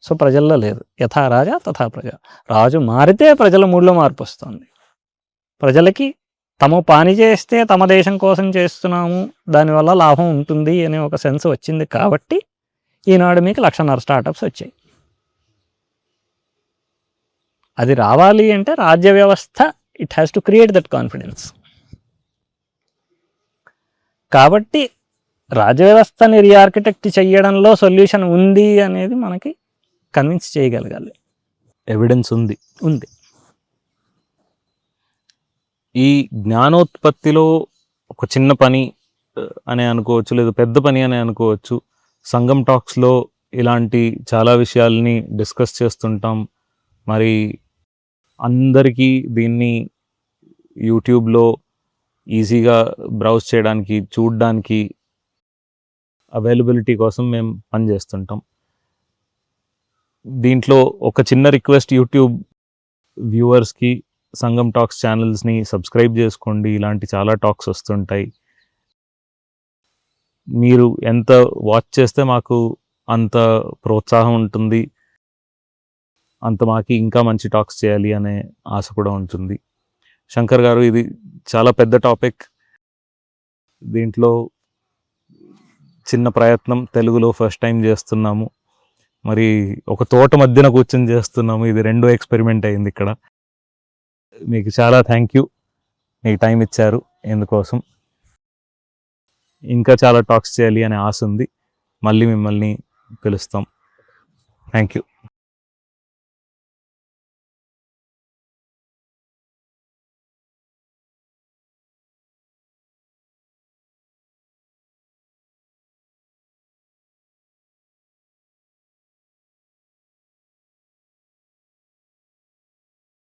సో ప్రజల్లో లేదు. యథా రాజా తథా ప్రజ. రాజు మారితే ప్రజల మూడ్లో మార్పు వస్తుంది. ప్రజలకి తమ పని చేస్తే తమ దేశం కోసం చేస్తున్నాము, దానివల్ల లాభం ఉంటుంది అనే ఒక సెన్స్ వచ్చింది. కాబట్టి ఈనాడు మీకు 1,500,000 స్టార్టప్స్ వచ్చాయి. అది రావాలి అంటే రాజ్య వ్యవస్థ it has to create that confidence. కాబట్టి రాజ్య వ్యవస్థని రీఆర్కిటెక్ట్ చేయడంలో సొల్యూషన్ ఉంది అనేది మనకి కన్విన్స్ చేయగలగాలి. ఎవిడెన్స్ ఉంది. ఈ జ్ఞానోత్పత్తిలో ఒక చిన్న పని అని అనుకోవచ్చు, లేదా పెద్ద పని అని అనుకోవచ్చు. సంగం టాక్స్లో ఇలాంటి చాలా విషయాల్ని డిస్కస్ చేస్తుంటాం. మరి అందరికీ దీన్ని యూట్యూబ్లో ఈజీగా బ్రౌజ్ చేయడానికి, చూడడానికి అవైలబిలిటీ కోసం మేము పనిచేస్తుంటాం. దీంట్లో ఒక చిన్న రిక్వెస్ట్, యూట్యూబ్ వ్యూవర్స్కి సంగం టాక్స్ ఛానల్స్ని సబ్స్క్రైబ్ చేసుకోండి. ఇలాంటి చాలా టాక్స్ వస్తుంటాయి. మీరు ఎంత వాచ్ చేస్తే మాకు అంత ప్రోత్సాహం ఉంటుంది, అంత మాకు ఇంకా మంచి టాక్స్ చేయాలి అనే ఆశ కూడా ఉంటుంది. శంకర్ గారు, ఇది చాలా పెద్ద టాపిక్. దీంట్లో చిన్న ప్రయత్నం, తెలుగులో ఫస్ట్ టైం చేస్తున్నాము. మరి ఒక తోట మధ్యన కూర్చొని చేస్తున్నాము. ఇది రెండో ఎక్స్పెరిమెంట్ అయింది ఇక్కడ. మీకు చాలా థ్యాంక్ యూ, మీకు టైం ఇచ్చారు ఇందుకోసం. ఇంకా చాలా టాక్స్ చేయాలి అనే ఆశ ఉంది. మళ్ళీ మిమ్మల్ని పిలుస్తాం. Thank you.